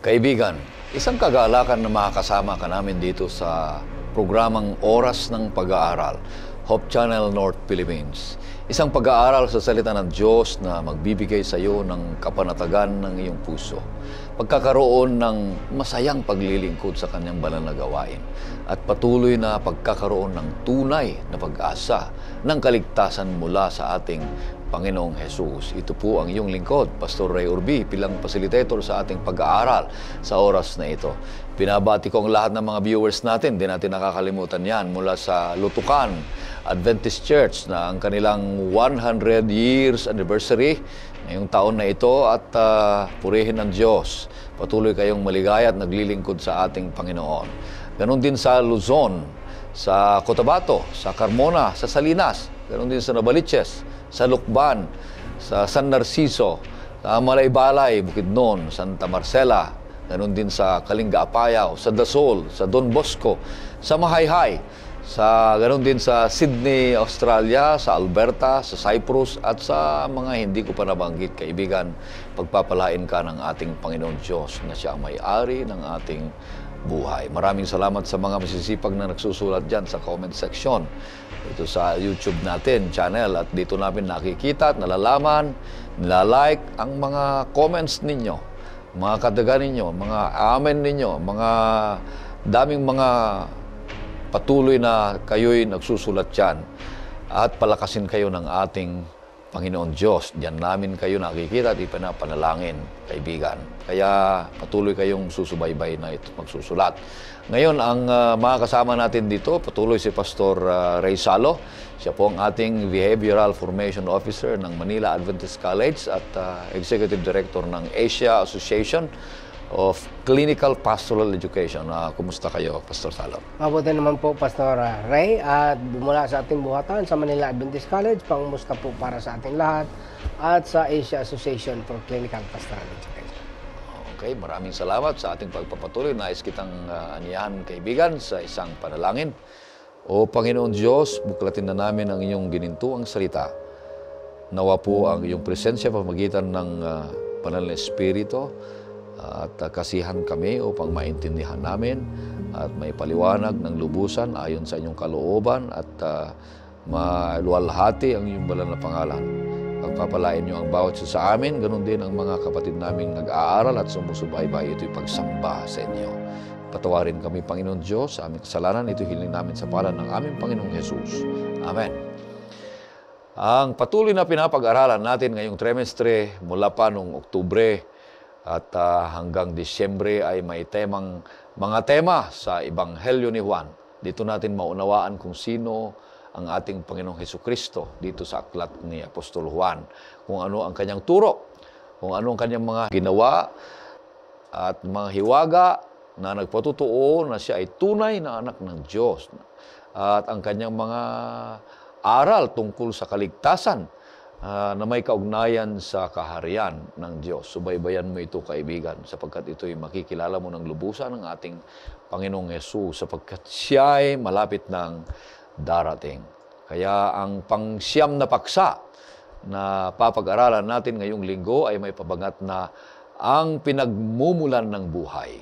Kaibigan, isang kagalakan na makakasama ka namin dito sa programang Oras ng Pag-aaral, Hope Channel North Philippines. Isang pag-aaral sa salita ng Diyos na magbibigay sa iyo ng kapanatagan ng iyong puso. Pagkakaroon ng masayang paglilingkod sa kanyang banal na gawain at patuloy na pagkakaroon ng tunay na pag-asa ng kaligtasan mula sa ating Panginoong Jesus. Ito po ang iyong lingkod, Pastor Ray Urbi, bilang facilitator sa ating pag-aaral sa oras na ito. Pinabati ko ang lahat ng mga viewers natin, di natin nakakalimutan yan, mula sa Lutukan Adventist Church na ang kanilang 100 years anniversary ngayong taon na ito at purihin ng Diyos. Patuloy kayong maligaya at naglilingkod sa ating Panginoon. Ganon din sa Luzon, sa Cotabato, sa Carmona, sa Salinas, ganon din sa Novaliches, sa Lucban, sa San Narciso, sa Malaybalay, Bukidnon, Santa Marcela, ganon din sa Kalinga Apayao, sa Dasol, sa Don Bosco, sa Mahayhay, sa ganon din sa Sydney, Australia, sa Alberta, sa Cyprus, at sa mga hindi ko pa nabanggit, kaibigan, pagpapalain ka ng ating Panginoon Diyos na siya ang may-ari ng ating buhay. Maraming salamat sa mga masisipag na nagsusulat dyan sa comment section. Ito sa YouTube natin, channel, at dito namin nakikita at nalalaman, nilalike ang mga comments ninyo, mga kadagan ninyo, mga amen ninyo, mga daming mga patuloy na kayo'y nagsusulat dyan at palakasin kayo ng ating Panginoon Diyos. Diyan namin kayo nakikita at ipanapanalangin, kaibigan. Kaya patuloy kayong susubaybay na ito magsusulat. Ngayon, ang mga kasama natin dito, patuloy si Pastor Ray Salo. Siya po ang ating Behavioral Formation Officer ng Manila Adventist College at Executive Director ng Asia Association of Clinical Pastoral Education. Kumusta kayo, Pastor Salo? Mabuti naman po, Pastor Ray. At mula sa ating buhatan sa Manila Adventist College, pangumusta po para sa ating lahat at sa Asia Association for Clinical Pastoral Education. Okay, maraming salamat sa ating pagpapatuloy. Nais kitang aniyahan, kaibigan, sa isang panalangin. O Panginoon Diyos, buklatin na namin ang iyong ginintuang salita. Nawa po ang iyong presensya pamagitan ng banal na Espiritu at kasihan kami upang maintindihan namin at may paliwanag ng lubusan ayon sa inyong kalooban at maluwalhati ang iyong banal na pangalan. Pagpapalain niyo ang bawat isa sa amin, ganun din ang mga kapatid naming nag-aaral at sumusubaybay. Ito'y pagsamba sa inyo. Patawarin kami, Panginoon Diyos, sa aming kasalanan. Ito hiling namin sa pangalan ng aming Panginoong Jesus. Amen. Ang patuloy na pinapag-aralan natin ngayong trimestre mula pa noong Oktubre at hanggang Disyembre ay may mga tema sa Ebanghelyo ni Juan. Dito natin maunawaan kung sino ang ating Panginoong Hesukristo dito sa aklat ni Apostol Juan. Kung ano ang kanyang turo, kung ano ang kanyang mga ginawa at mga hiwaga na nagpatutuo na siya ay tunay na anak ng Diyos. At ang kanyang mga aral tungkol sa kaligtasan na may kaugnayan sa kaharian ng Diyos. Subaybayan mo ito, kaibigan, sapagkat ito'y makikilala mo ng lubusan ng ating Panginoong Yesus, sapagkat siya ay malapit ng darating. Kaya ang pangsyam na paksa na papag-aralan natin ngayong linggo ay may pabangat na ang pinagmumulan ng buhay.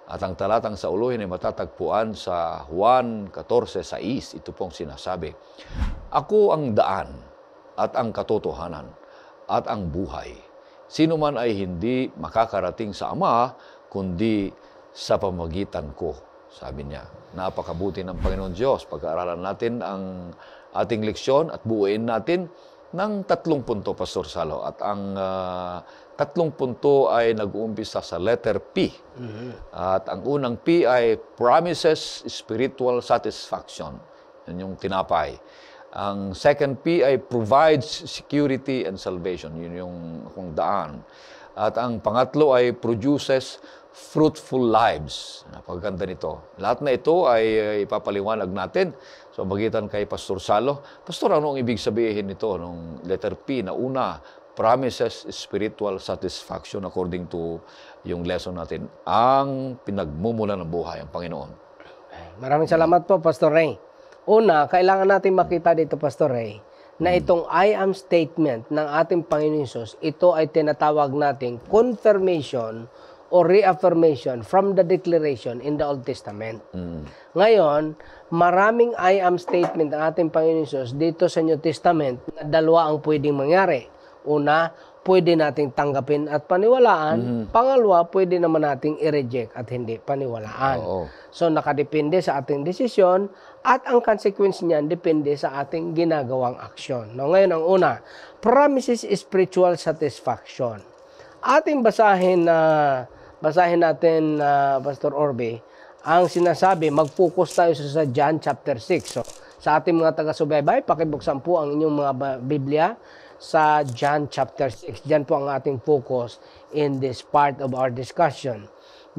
At ang talatang sa uluhin ay matatagpuan sa Juan 14:6. Ito pong sinasabi, "Ako ang daan at ang katotohanan at ang buhay. Sino man ay hindi makakarating sa Ama, kundi sa pamamagitan ko." Sabi niya. Napakabuti ng Panginoon Diyos. Pag-aaralan natin ang ating leksyon at buuin natin ng 3 punto, Pastor Salo. At ang 3 punto ay nag-uumpisa sa letter P. At ang unang P ay Promises Spiritual Satisfaction. Yan yung tinapay. Ang second P ay Provides Security and Salvation. Yun yung kung daan. At ang pangatlo ay Produces Fruitful Lives. Napakaganda nito. Lahat na ito ay ipapaliwanag natin sa magitan kay Pastor Salo. Pastor, ano ang ibig sabihin nito nung letter P na una? Promises Spiritual Satisfaction according to yung lesson natin. Ang pinagmumulan ng buhay, ang Panginoon. Maraming salamat po, Pastor Ray. Una, kailangan natin makita dito, Pastor Ray, na itong I am statement ng ating Panginoon Hesus, ito ay tinatawag nating confirmation or reaffirmation from the declaration in the Old Testament. Ngayon, maraming I am statement ng ating Panginoon Hesus dito sa New Testament na dalawa ang pwedeng mangyari. Una, pwede nating tanggapin at paniwalaan. Pangalawa, pwede naman nating i-reject at hindi paniwalaan. So, nakadepende sa ating desisyon at ang consequence niyan depende sa ating ginagawang aksyon. No, ngayon, ang una, promises spiritual satisfaction. Ating basahin natin, Pastor Orbe, ang sinasabi, mag-focus tayo sa John chapter 6. So, sa ating mga taga-subaybay, pakibuksan po ang inyong mga Biblia sa John chapter 6. Diyan po ang ating focus in this part of our discussion.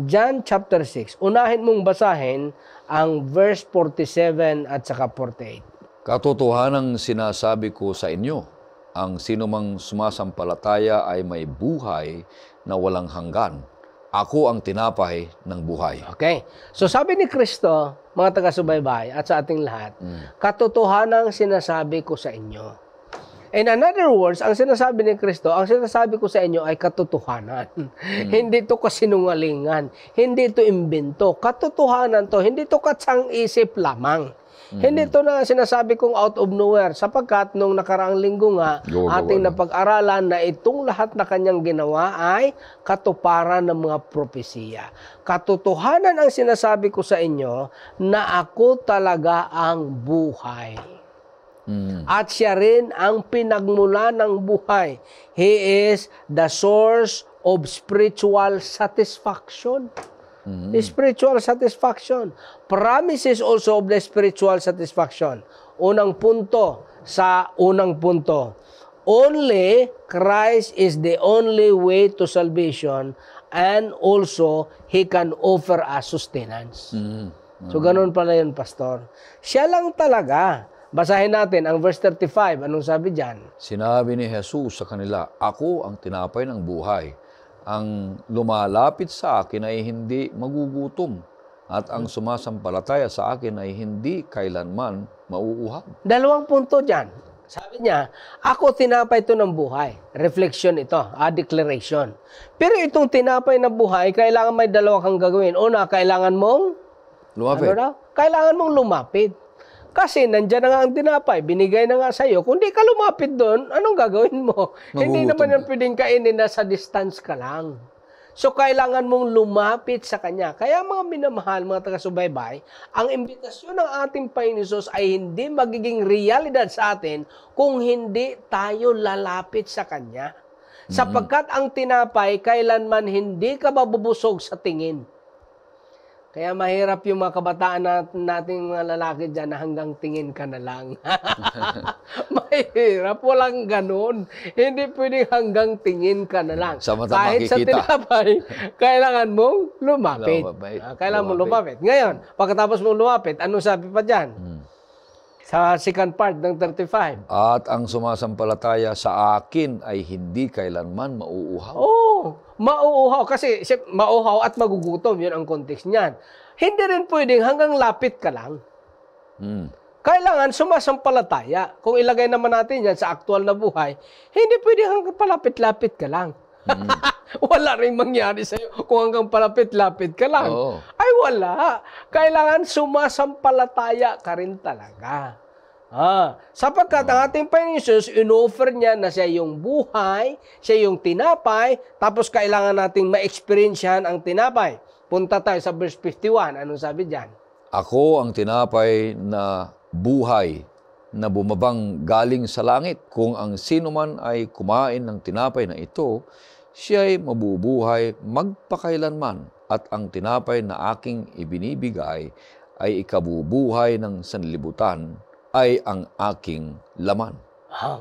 John chapter 6. Unahin mong basahin ang verse 47 at saka 48. Katotohanang sinasabi ko sa inyo, ang sinumang sumasampalataya ay may buhay na walang hanggan. Ako ang tinapay ng buhay. Okay. So sabi ni Kristo, mga taga-subaybay at sa ating lahat, katotohanang sinasabi ko sa inyo. In another words, ang sinasabi ni Kristo, ang sinasabi ko sa inyo ay katotohanan. Hindi ito kasinungalingan. Hindi ito imbento. Katotohanan to. Hindi ito katsang-isip lamang. Hindi ito na sinasabi kong out of nowhere sapagkat nung nakaraang linggo nga ating napag-aralan na itong lahat na kanyang ginawa ay katuparan ng mga propesiya. Katotohanan ang sinasabi ko sa inyo na ako talaga ang buhay. At siya rin ang pinagmula ng buhay. He is the source of spiritual satisfaction. Spiritual satisfaction. Promises also of the spiritual satisfaction. Unang punto sa unang punto. Only Christ is the only way to salvation and also He can offer us sustenance. So ganun pala yun, Pastor. Siya lang talaga. Basahin natin ang verse 35. Anong sabi dyan? Sinabi ni Jesus sa kanila, ako ang tinapay ng buhay. Ang lumalapit sa akin ay hindi magugutom at ang sumasampalataya sa akin ay hindi kailanman mauuhaw. Dalawang punto dyan. Sabi niya, ako tinapay ito ng buhay. Reflection ito, declaration. Pero itong tinapay na buhay, kailangan may dalawa kang gagawin. Una, kailangan mong Lumapit. Kailangan mong lumapit. Kasi nandyan na nga ang tinapay, binigay na nga sa'yo. Kung di ka lumapit doon, anong gagawin mo? Hindi naman yan pwedeng kainin na sa distance ka lang. So, kailangan mong lumapit sa Kanya. Kaya mga minamahal, mga taga-subaybay, ang imbitasyon ng ating Panginoon Hesus ay hindi magiging realidad sa atin kung hindi tayo lalapit sa Kanya. Sapagkat ang tinapay, kailanman hindi ka mabubusog sa tingin. Kaya mahirap yung mga kabataan nating mga lalaki dyan na hanggang tingin ka na lang. Mahirap, walang ganun. Hindi pwedeng hanggang tingin ka na lang. Kahit sa tinapay, kailangan mong lumapit. Kailangan mong lumapit. Ngayon, pagkatapos mong lumapit, anong sabi pa dyan? Sa second part ng 35. At ang sumasampalataya sa akin ay hindi kailanman mauuhaw. Mauuhaw. Kasi mauuhaw at magugutom. Yun ang context niyan. Hindi rin pwedeng hanggang lapit ka lang. Kailangan sumasampalataya. Kung ilagay naman natin yan sa aktual na buhay, hindi pwedeng hanggang palapit-lapit ka lang. Wala rin mangyari sa'yo kung hanggang palapit-lapit ka lang. Ay wala. Kailangan sumasampalataya ka rin talaga. Sapagkat ang ating Panginoon Hesus, in-offer niya na siya yung buhay, siya yung tinapay, tapos kailangan nating ma-experiencehan ang tinapay. Punta tayo sa verse 51. Anong sabi diyan? Ako ang tinapay na buhay na bumabang galing sa langit. Kung ang sino man ay kumain ng tinapay na ito, siya ay mabubuhay magpakailanman. At ang tinapay na aking ibinibigay ay ikabubuhay ng sanlibutan ay ang aking laman.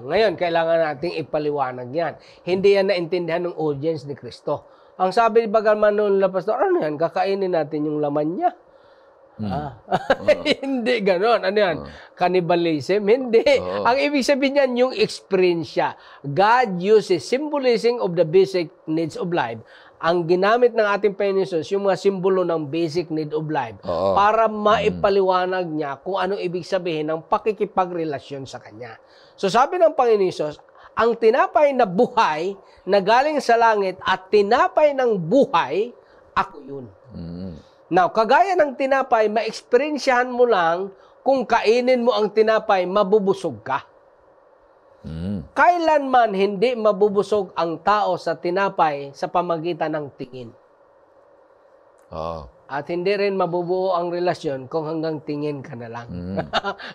Ngayon, kailangan nating ipaliwanag yan. Hindi yan naintindihan ng audience ni Kristo. Ang sabi ni Bagalman noon, Pastor, ano yan? Kakainin natin yung laman niya. Hindi ganon. Ano yan? Cannibalism? Hindi. Ang ibig sabihin niyan, yung experience siya. God uses symbolism of the basic needs of life. Ang ginamit ng ating Panginoon Hesus, yung mga simbolo ng basic need of life, para maipaliwanag niya kung anong ibig sabihin ng pakikipagrelasyon sa Kanya. So sabi ng Panginoon Hesus, ang tinapay na buhay na galing sa langit at tinapay ng buhay ako yun. Mm. Now, kagaya ng tinapay, ma-experiensyahan mo lang kung kainin mo ang tinapay, mabubusog ka. Mm. Kailanman hindi mabubusog ang tao sa tinapay sa pamagitan ng tingin. Ah. At hindi rin mabubuo ang relasyon kung hanggang tingin ka na lang. Mm.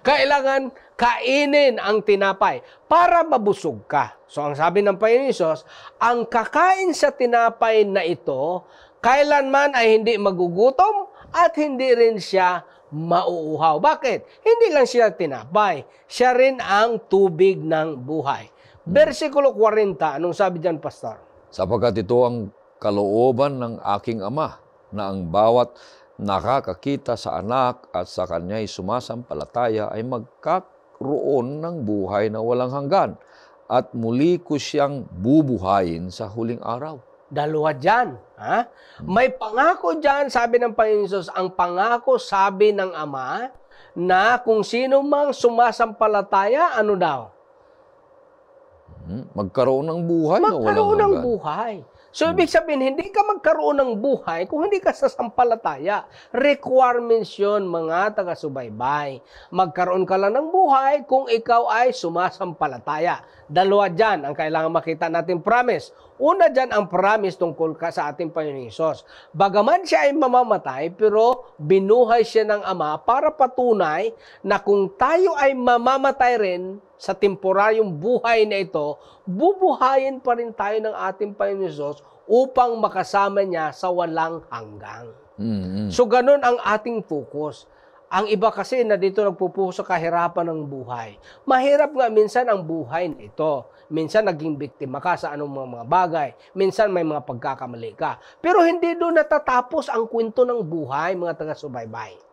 Kailangan kainin ang tinapay para mabusog ka. So ang sabi ng Panginoon Hesus, ang kakain sa tinapay na ito, kailanman ay hindi magugutom at hindi rin siya mauuhaw. Bakit? Hindi lang siya tinapay. Siya rin ang tubig ng buhay. Versikulo 40, anong sabi dyan, Pastor? Sapagkat ito ang kalooban ng aking Ama, na ang bawat nakakakita sa anak at sa kanya'y sumasampalataya ay magkakaroon ng buhay na walang hanggan at muli ko siyang bubuhayin sa huling araw. Dalawa dyan. Ha? May pangako dyan, sabi ng Panginoon Hesus, ang pangako sabi ng Ama na kung sino mang sumasampalataya, ano daw? Magkaroon ng buhay na walang Magkaroon ng hanggan. buhay. So, ibig sabihin, hindi ka magkaroon ng buhay kung hindi ka sasampalataya. Requirements yun, mga taga-subaybay. Magkaroon ka lang ng buhay kung ikaw ay sumasampalataya. Dalawa dyan ang kailangan makita natin promise. Una dyan ang promise tungkol ka sa ating Panginoong Hesus. Bagaman siya ay mamamatay, pero binuhay siya ng Ama para patunay na kung tayo ay mamamatay rin sa temporaryong buhay na ito, bubuhayin pa rin tayo ng ating Panginoong Hesus upang makasama niya sa walang hanggang. Mm-hmm. So, ganun ang ating focus. Ang iba kasi na dito nagpupuso sa kahirapan ng buhay. Mahirap nga minsan ang buhay na ito. Minsan naging biktima ka sa anong mga bagay. Minsan may mga pagkakamali ka. Pero hindi doon natatapos ang kwento ng buhay, mga taga-subaybay.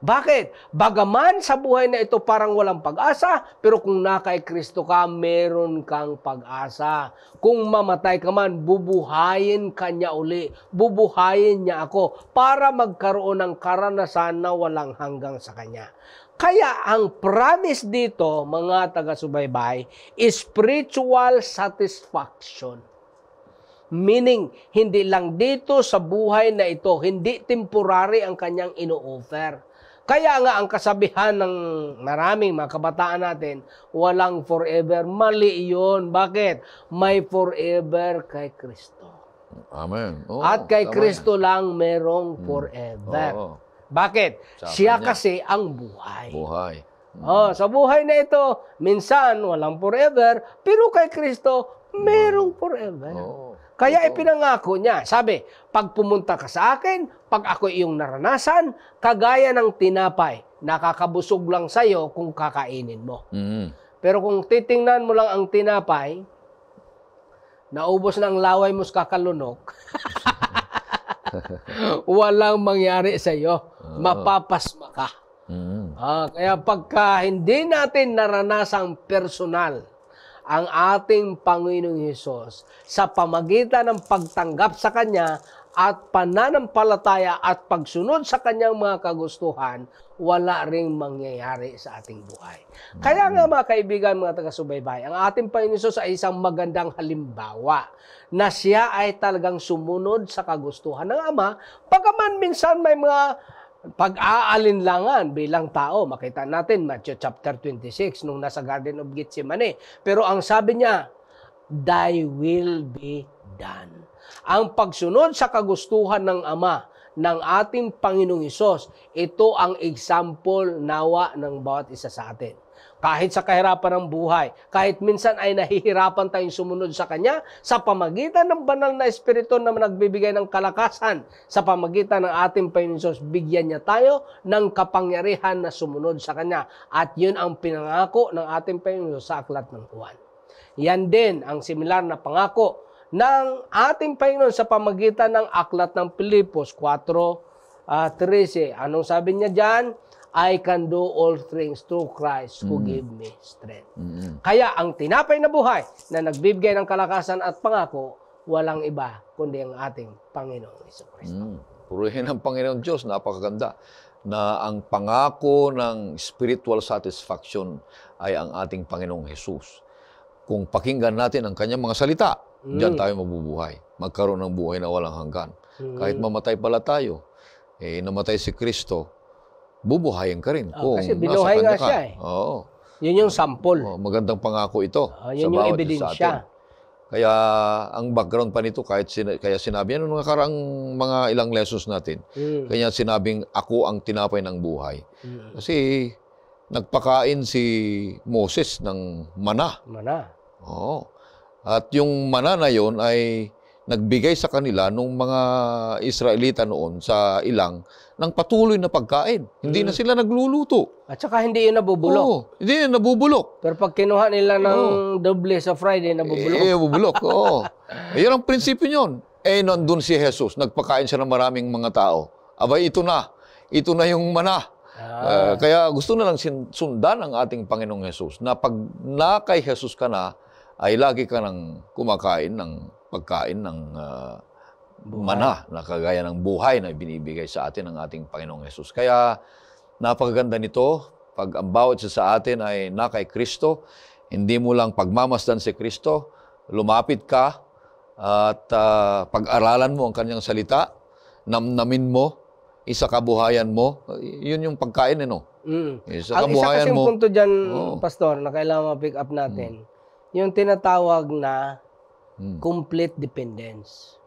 Bakit? Bagaman sa buhay na ito parang walang pag-asa, pero kung nakay Kristo ka, meron kang pag-asa. Kung mamatay ka man, bubuhayin ka niya uli. Bubuhayin niya ako para magkaroon ng karanasan na walang hanggang sa Kanya. Kaya ang promise dito, mga taga-subaybay, is spiritual satisfaction. Meaning, hindi lang dito sa buhay na ito, hindi temporary ang kanyang ino-offer. Kaya nga ang kasabihan ng maraming mga kabataan natin, walang forever. Mali yun. Bakit? May forever kay Kristo. Amen. Oo, At kay tama Kristo lang merong forever. Oo. Bakit? Sa Siya kanya. kasi ang buhay. Buhay. Sa buhay na ito, minsan walang forever, pero kay Kristo, merong forever. Oo. Kaya ipinangako niya. Sabi, pag pumunta ka sa akin, pag ako iyong naranasan, kagaya ng tinapay, nakakabusog lang sa'yo kung kakainin mo. Pero kung titingnan mo lang ang tinapay, naubos na ang laway mo sa kakalunok, walang mangyari sa'yo. Mapapasma ka. Kaya pagka hindi natin naranasang personal ang ating Panginoong Hesus sa pamagitan ng pagtanggap sa Kanya at pananampalataya at pagsunod sa Kanyang mga kagustuhan, wala ring mangyayari sa ating buhay. Kaya nga mga kaibigan, mga taga-subaybay, ang ating Panginoong Hesus ay isang magandang halimbawa na siya ay talagang sumunod sa kagustuhan ng Ama, bagaman minsan may mga pag-aalinlangan bilang tao. Makita natin, Matthew chapter 26, nung nasa Garden of Gethsemane. Pero ang sabi niya, thy will be done. Ang pagsunod sa kagustuhan ng Ama, ng ating Panginoong Hesus, ito ang example nawa ng bawat isa sa atin. Kahit sa kahirapan ng buhay, kahit minsan ay nahihirapan tayong sumunod sa Kanya, sa pamagitan ng banal na Espiritu na nagbibigay ng kalakasan, sa pamagitan ng ating Panginoon Hesus, bigyan niya tayo ng kapangyarihan na sumunod sa Kanya. At yun ang pinangako ng ating Panginoon Hesus sa aklat ng Juan. Yan din ang similar na pangako ng ating Panginoon sa pamagitan ng aklat ng Pilipos 4:13. Anong sabi niya dyan? I can do all things through Christ who give me strength. Kaya ang tinapay na buhay na nagbibigay ng kalakasan at pangako, walang iba kundi ang ating Panginoong Jesucristo. Purihin ang Panginoon Diyos, napakaganda, na ang pangako ng spiritual satisfaction ay ang ating Panginoong Jesus. Kung pakinggan natin ang kanyang mga salita, Diyan tayo mabubuhay. Magkaroon ng buhay na walang hanggan. Kahit mamatay pala tayo, namatay si Kristo, bubuhayin ka rin. Kung kasi binuhay nga siya eh. Oo. Yun yung sample. Magandang pangako ito. Yun yung ebidensya. Kaya ang background pa nito, kaya sinabi yan nung nakarang mga ilang lessons natin, kaya sinabing ako ang tinapay ng buhay. Kasi nagpakain si Moses ng mana. Oo. At yung mana na yon ay nagbigay sa kanila nung mga Israelita noon sa ilang ng patuloy na pagkain. Hindi na sila nagluluto. At saka hindi yun nabubulok. Oo, hindi yun nabubulok. Pero pag kinuha nila ng doble sa Friday, nabubulok. Nabubulok, oo. Yun ang prinsipyo nyon. Nandun si Jesus, nagpakain siya ng maraming mga tao. Abay, ito na yung mana. Kaya gusto na lang sundan ang ating Panginoong Jesus na pag na kay Jesus ka na, ay lagi ka nang kumakain ng pagkain ng mana na kagaya ng buhay na binibigay sa atin ng ating Panginoong Jesus. Kaya napakaganda nito, pag ang bawat isa sa atin ay na kay Kristo, hindi mo lang pagmamasdan si Kristo, lumapit ka at pag-aralan mo ang kanyang salita, namnamin mo, isa kabuhayan mo, yun yung pagkain, Isa Ang isa kasing punto dyan, Pastor, na kailangan ma-pick up natin, yung tinatawag na complete dependence.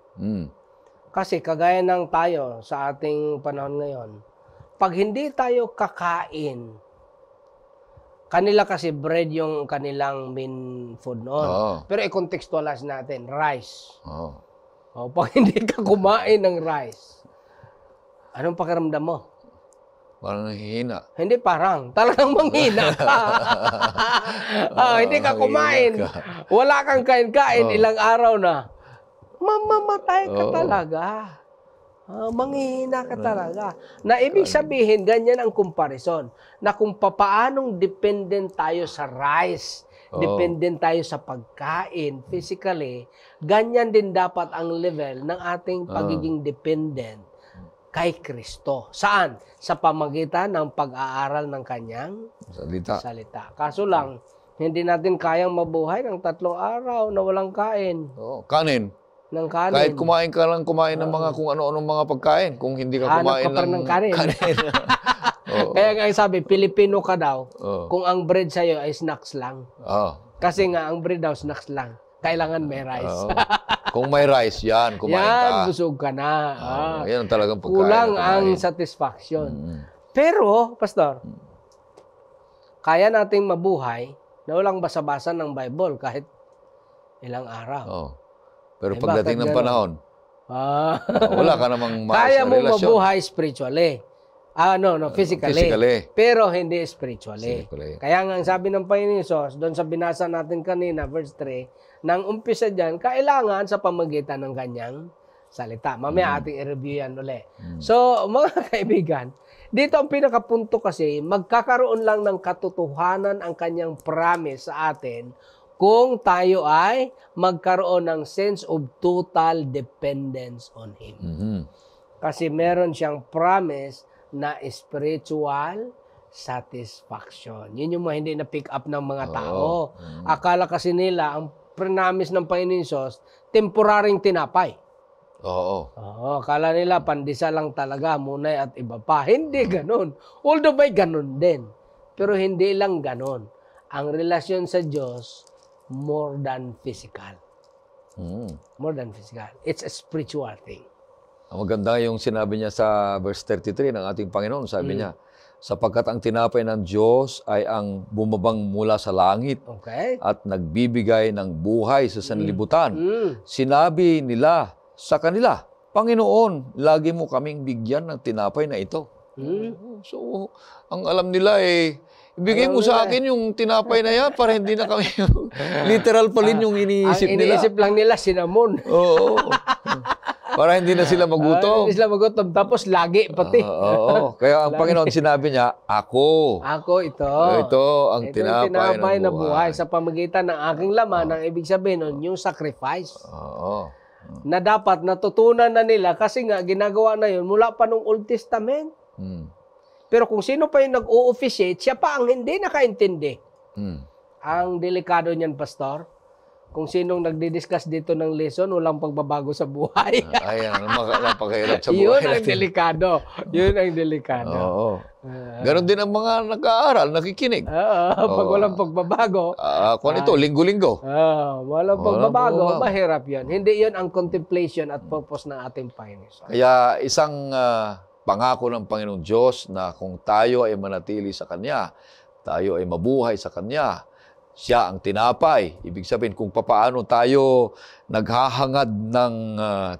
Kasi kagaya ng tayo sa ating panahon ngayon, pag hindi tayo kakain, kanila kasi bread yung kanilang main food noon. Pero i-contextualize natin, rice. Pag hindi ka kumain ng rice, anong pakiramdam mo? Parang hihina. Hindi parang. Talagang manghina ka. Hindi ka kumain. Wala kang kain-kain. Ilang araw na. Mamamatay ka talaga. Manghihina ka talaga. Na ibig sabihin, ganyan ang comparison. Na kung papaanong dependent tayo sa rice, dependent tayo sa pagkain, physically, ganyan din dapat ang level ng ating pagiging dependent kay Kristo. Saan? Sa pamagitan ng pag-aaral ng kanyang salita. Kaso lang, hindi natin kayang mabuhay ng 3 araw na walang kain. Kanin. Ng kanin. Kahit kumain ka lang, kumain ng mga kung ano-anong mga pagkain. Kung hindi ka kumain ng kanin. Kaya nga sabi, Pilipino ka daw, kung ang bread sa'yo ay snacks lang. Kasi nga, ang bread daw snacks lang. Kailangan may rice. Kung may rice, yan, kumain ka. Busog ka na. Yan ang talagang pagkain. Kulang ang satisfaction. Pero, Pastor, kaya nating mabuhay na walang basa-basa ng Bible kahit ilang araw. Pero pagdating ng panahon, wala ka namang kaya mo mabuhay spiritually. Physically. Pero hindi spiritually. Kaya nga ang sabi ng Panginoon Hesus, doon sa binasa natin kanina, verse 3, nang umpisa dyan, kailangan sa pamagitan ng kanyang salita. Mamaya ating i-review yan ulit. So, mga kaibigan, dito ang pinakapunto kasi, magkakaroon lang ng katotohanan ang kanyang promise sa atin kung tayo ay magkaroon ng sense of total dependence on Him. Kasi meron siyang promise na spiritual satisfaction. Yun yung mga hindi na-pick up ng mga tao. Akala kasi nila, ang promise ng Panginoon Hesus, temporaring tinapay. Akala nila, pandisa lang talaga, munay at iba pa. Hindi ganun. Although may ganun din. Pero hindi lang ganun. Ang relasyon sa Diyos, more than physical. More than physical. It's a spiritual thing. Ang maganda yung sinabi niya sa verse 33 ng ating Panginoon. Sabi niya, sapagkat ang tinapay ng Diyos ay ang bumabang mula sa langit at nagbibigay ng buhay sa sanlibutan. Sinabi nila sa kanila, Panginoon, lagi mo kaming bigyan ng tinapay na ito. So, ang alam nila ibigay mo sa akin yung tinapay na yan para hindi na kami literal pa rin yung iniisip nila. Ang iniisip lang nila, cinnamon. Para hindi na sila magutom. Hindi sila magutom. Tapos lagi pati. Kaya ang Panginoon sinabi niya, Ako ito. Ito ang tinapay ng buhay. Sa pamagitan ng aking laman, ang ibig sabihin nun, yung sacrifice. Na dapat natutunan na nila kasi nga ginagawa na yun mula pa nung Old Testament. Pero kung sino pa yung nag-o-officiate, siya pa ang hindi nakaintindi. Ang delikado niyan, Pastor, kung sinong nagdi-discuss dito ng lesson, walang pagbabago sa buhay. Ayan, napakahirap sa Yun buhay ang natin. delikado. Yun ang delikado. Oo. Ganon din ang mga nag-aaral, nakikinig. Pag walang pagbabago, Kung ito, linggo-linggo. walang pagbabago, mahirap yan. Hindi yun ang contemplation at purpose ng ating Panginoon. Kaya isang pangako ng Panginoong Diyos na kung tayo ay manatili sa Kanya, tayo ay mabuhay sa Kanya, siya ang tinapay. Ibig sabihin, kung papaano tayo naghahangad ng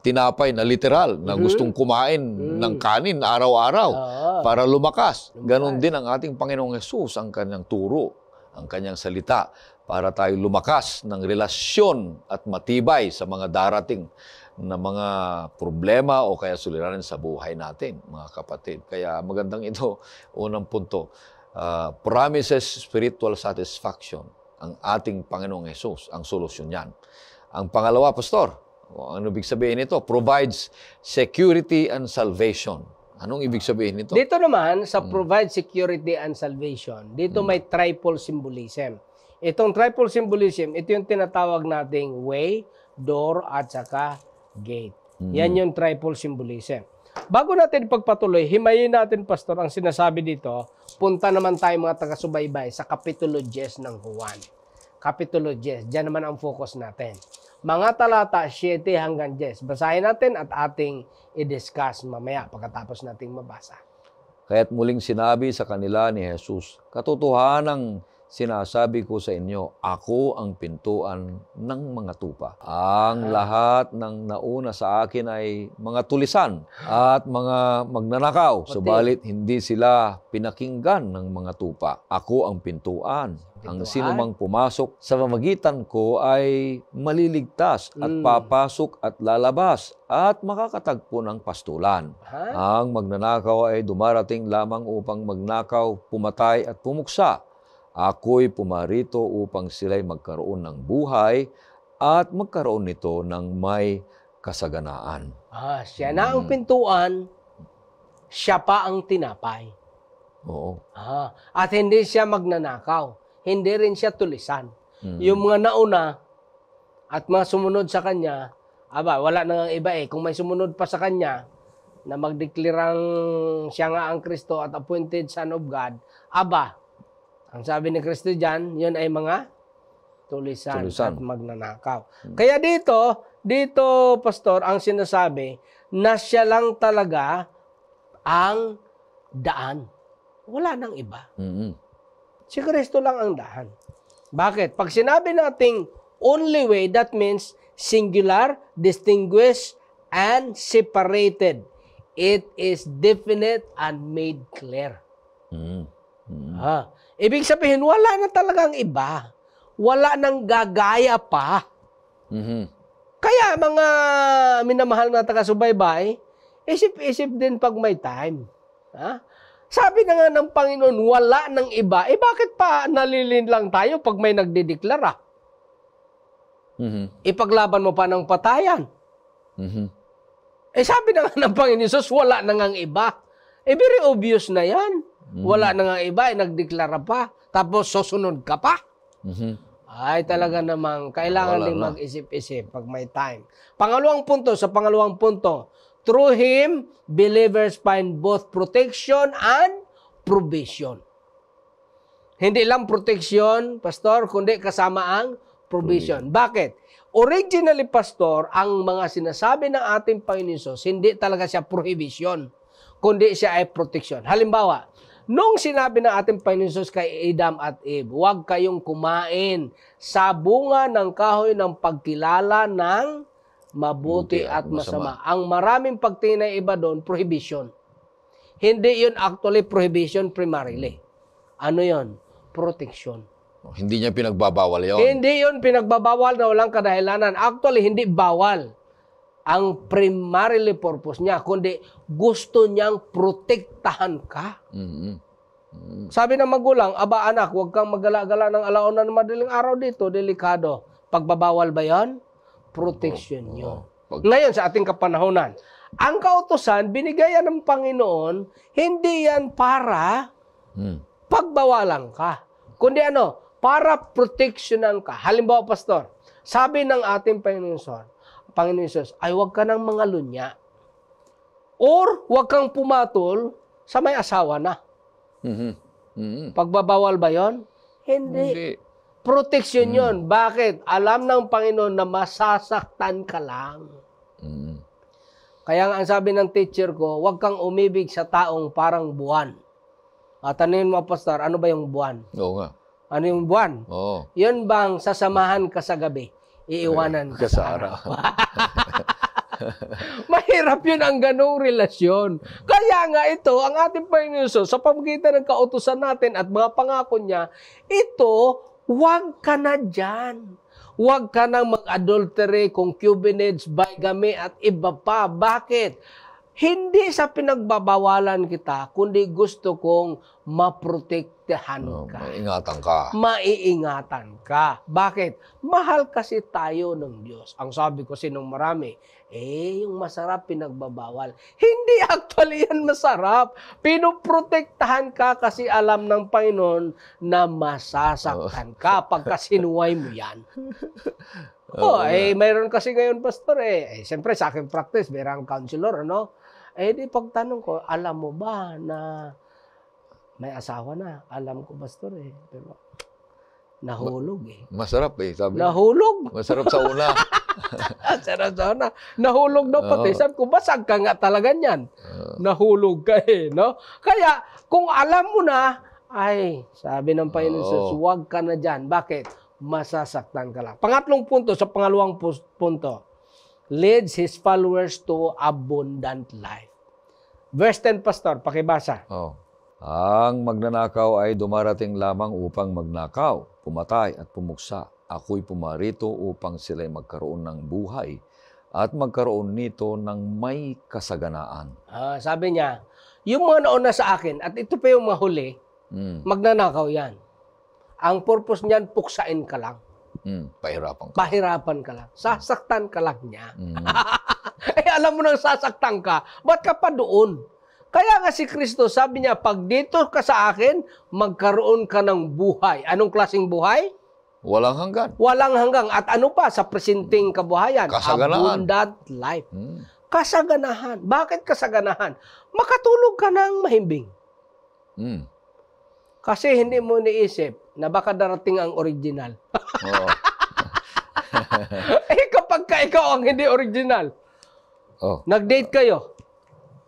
tinapay na literal, na gustong kumain ng kanin araw-araw para lumakas. Ganon din ang ating Panginoong Hesus, ang kanyang turo, ang kanyang salita, para tayo lumakas ng relasyon at matibay sa mga darating na mga problema o kaya suliranin sa buhay natin, mga kapatid. Kaya magandang ito, unang punto. Promises spiritual satisfaction ang ating Panginoong Hesus, ang solusyon niyan. Ang pangalawa, Pastor, ano ibig sabihin nito? Provides security and salvation. Anong ibig sabihin nito? Dito naman, sa provide security and salvation, dito may triple symbolism. Itong triple symbolism, ito yung tinatawag nating way, door, at saka gate. Yan yung triple symbolism. Bago natin pagpatuloy, himayin natin, Pastor, ang sinasabi dito. Punta naman tayo mga taga-subaybay sa Kapitulo 10 ng Juan. Kapitulo 10, dyan naman ang focus natin. Mga talata 7 hanggang 10. Basahin natin at ating i-discuss mamaya pagkatapos nating mabasa. Kaya't muling sinabi sa kanila ni Jesus, katotohanang sinasabi ko sa inyo, ako ang pintuan ng mga tupa. Ang lahat ng nauna sa akin ay mga tulisan at mga magnanakaw. Subalit hindi sila pinakinggan ng mga tupa. Ako ang pintuan. Ang sinumang pumasok sa pamamagitan ko ay maliligtas at papasok at lalabas at makakatagpo ng pastulan. Ang magnanakaw ay dumarating lamang upang magnakaw, pumatay at pumuksa. Ako'y pumarito upang sila'y magkaroon ng buhay at magkaroon nito ng may kasaganaan. Siya na ang pintuan, siya pa ang tinapay. Oo. At hindi siya magnanakaw. Hindi rin siya tulisan. Yung mga nauna at mga sumunod sa kanya, wala na nga iba eh. Kung may sumunod pa sa kanya na magdeklarang siya nga ang Kristo at appointed Son of God, ang sabi ni Kristo dyan, yun ay mga tulisan. At magnanakaw. Kaya dito, Pastor, ang sinasabi na siya lang talaga ang daan. Wala nang iba. Si Kristo lang ang daan. Bakit? Pag sinabi nating only way, that means singular, distinguished, and separated. It is definite and made clear. Ibig sabihin, wala na talagang iba. Wala nang gagaya pa. Kaya mga minamahal na taga-subaybay, isip-isip din pag may time. Sabi na nga ng Panginoon, wala nang iba. Bakit pa nalilin lang tayo pag may nagdideklara? Ipaglaban mo pa ng patayan. Sabi na nga ng Panginoon Jesus, wala na ngang iba. Very obvious na yan. Wala na nga iba, nagdeklara pa. Tapos susunod ka pa. Ay, talaga namang kailangan din mag-isip-isip pag may time. Pangalawang punto, through Him, believers find both protection and provision. Hindi lang protection, Pastor, kundi kasama ang provision. Bakit? Originally, Pastor, ang mga sinasabi ng ating Panginoon Jesus, hindi talaga siya prohibition, kundi siya ay protection. Halimbawa, nung sinabi ng ating Panginoon Jesus kay Adam at Eve, huwag kayong kumain sa bunga ng kahoy ng pagkilala ng mabuti at masama. Ang maraming pagtingin ng iba doon, prohibition. Hindi yun actually prohibition primarily. Ano yun? Protection. Hindi niya pinagbabawal yun. Hindi yun pinagbabawal na walang kadahilanan. Actually, hindi bawal. Ang primarily purpose niya, kundi gusto niyang protektahan ka. Sabi ng magulang, anak, huwag kang magala-gala ng alauna ng madaling araw dito, delikado. Pagbabawal ba yan? Protection yun. Ngayon, sa ating kapanahonan, ang kautusan, binigayan ng Panginoon, hindi yan para pagbawalan ka. Kundi para protectionan ka. Halimbawa, Pastor, Sabi ng ating Panginoon Jesus, ay huwag ka ng mga lunya. Or huwag kang pumatol sa may asawa na. Mhm. Mhm. Pagbabawal ba yon? Hindi. Hindi. Protection yon. Bakit? Alam ng Panginoon na masasaktan ka lang. Mhm. Kaya nga ang sabi ng teacher ko, huwag kang umibig sa taong parang buwan. At tanungin mo, Pastor, ano ba yung buwan? Oo nga. Ano yung buwan? Oo. Yun bang sasamahan ka sa gabi, iiwanan ka sa araw? Mahirap yun ang ganong relasyon. Kaya nga ito, ang ating Panginoon Jesus, sa pamamagitan ng kautusan natin at mga pangako niya, ito, huwag ka na dyan. Huwag ka nang mag-adultery, concubinage, bigamy at iba pa. Bakit? Hindi sa pinagbabawalan kita, kundi gusto kong maprotektahan ka. Maingatan ka. Maiingatan ka. Bakit? Mahal kasi tayo ng Diyos. Ang sabi ko nung marami, yung masarap pinagbabawal. Hindi actually yan masarap. Pinoprotektahan ka kasi alam ng Panginoon na masasaktan ka pagka sinuway mo yan. Mayroon kasi ngayon, Pastor, siyempre sa aking practice, mayroong counselor, ano? Di pagtanong ko, alam mo ba na may asawa na? Alam ko, Pastor, pero nahulog Masarap sabi. Nahulog. Masarap sa una. Sarap sa una. Nahulog daw pati. Sabi ko, basag ka nga talaga niyan. Nahulog ka no? Kaya, kung alam mo na, sabi ng Panginoon Jesus, huwag ka na dyan. Bakit? Masasaktan ka lang. Pangatlong punto, sa pangalawang punto, leads his followers to abundant life. Verse 10, Pastor, pakibasa. Ang magnanakaw ay dumarating lamang upang magnakaw, pumatay at pumuksa. Ako'y pumarito upang sila'y magkaroon ng buhay at magkaroon nito ng may kasaganaan. Sabi niya, yung mga nauna sa akin, at ito pa yung mahuli, magnanakaw yan. Ang purpose niyan, puksain ka lang. Pahirapan ka. Pahirapan ka lang. Sasaktan ka lang niya. Alam mo nang sasaktan ka, ba't ka pa doon? Kaya nga si Kristo, sabi niya, pag dito ka sa akin, magkaroon ka ng buhay. Anong klaseng buhay? Walang hanggan. Walang hanggang. At ano pa sa presenting kabuhayan? Kasaganaan. Abundant life. Kasaganahan. Bakit kasaganahan? Makatulog ka ng mahimbing. Kasi hindi mo niisip na baka darating ang original. Kapag ka ikaw ang hindi original, nag-date kayo,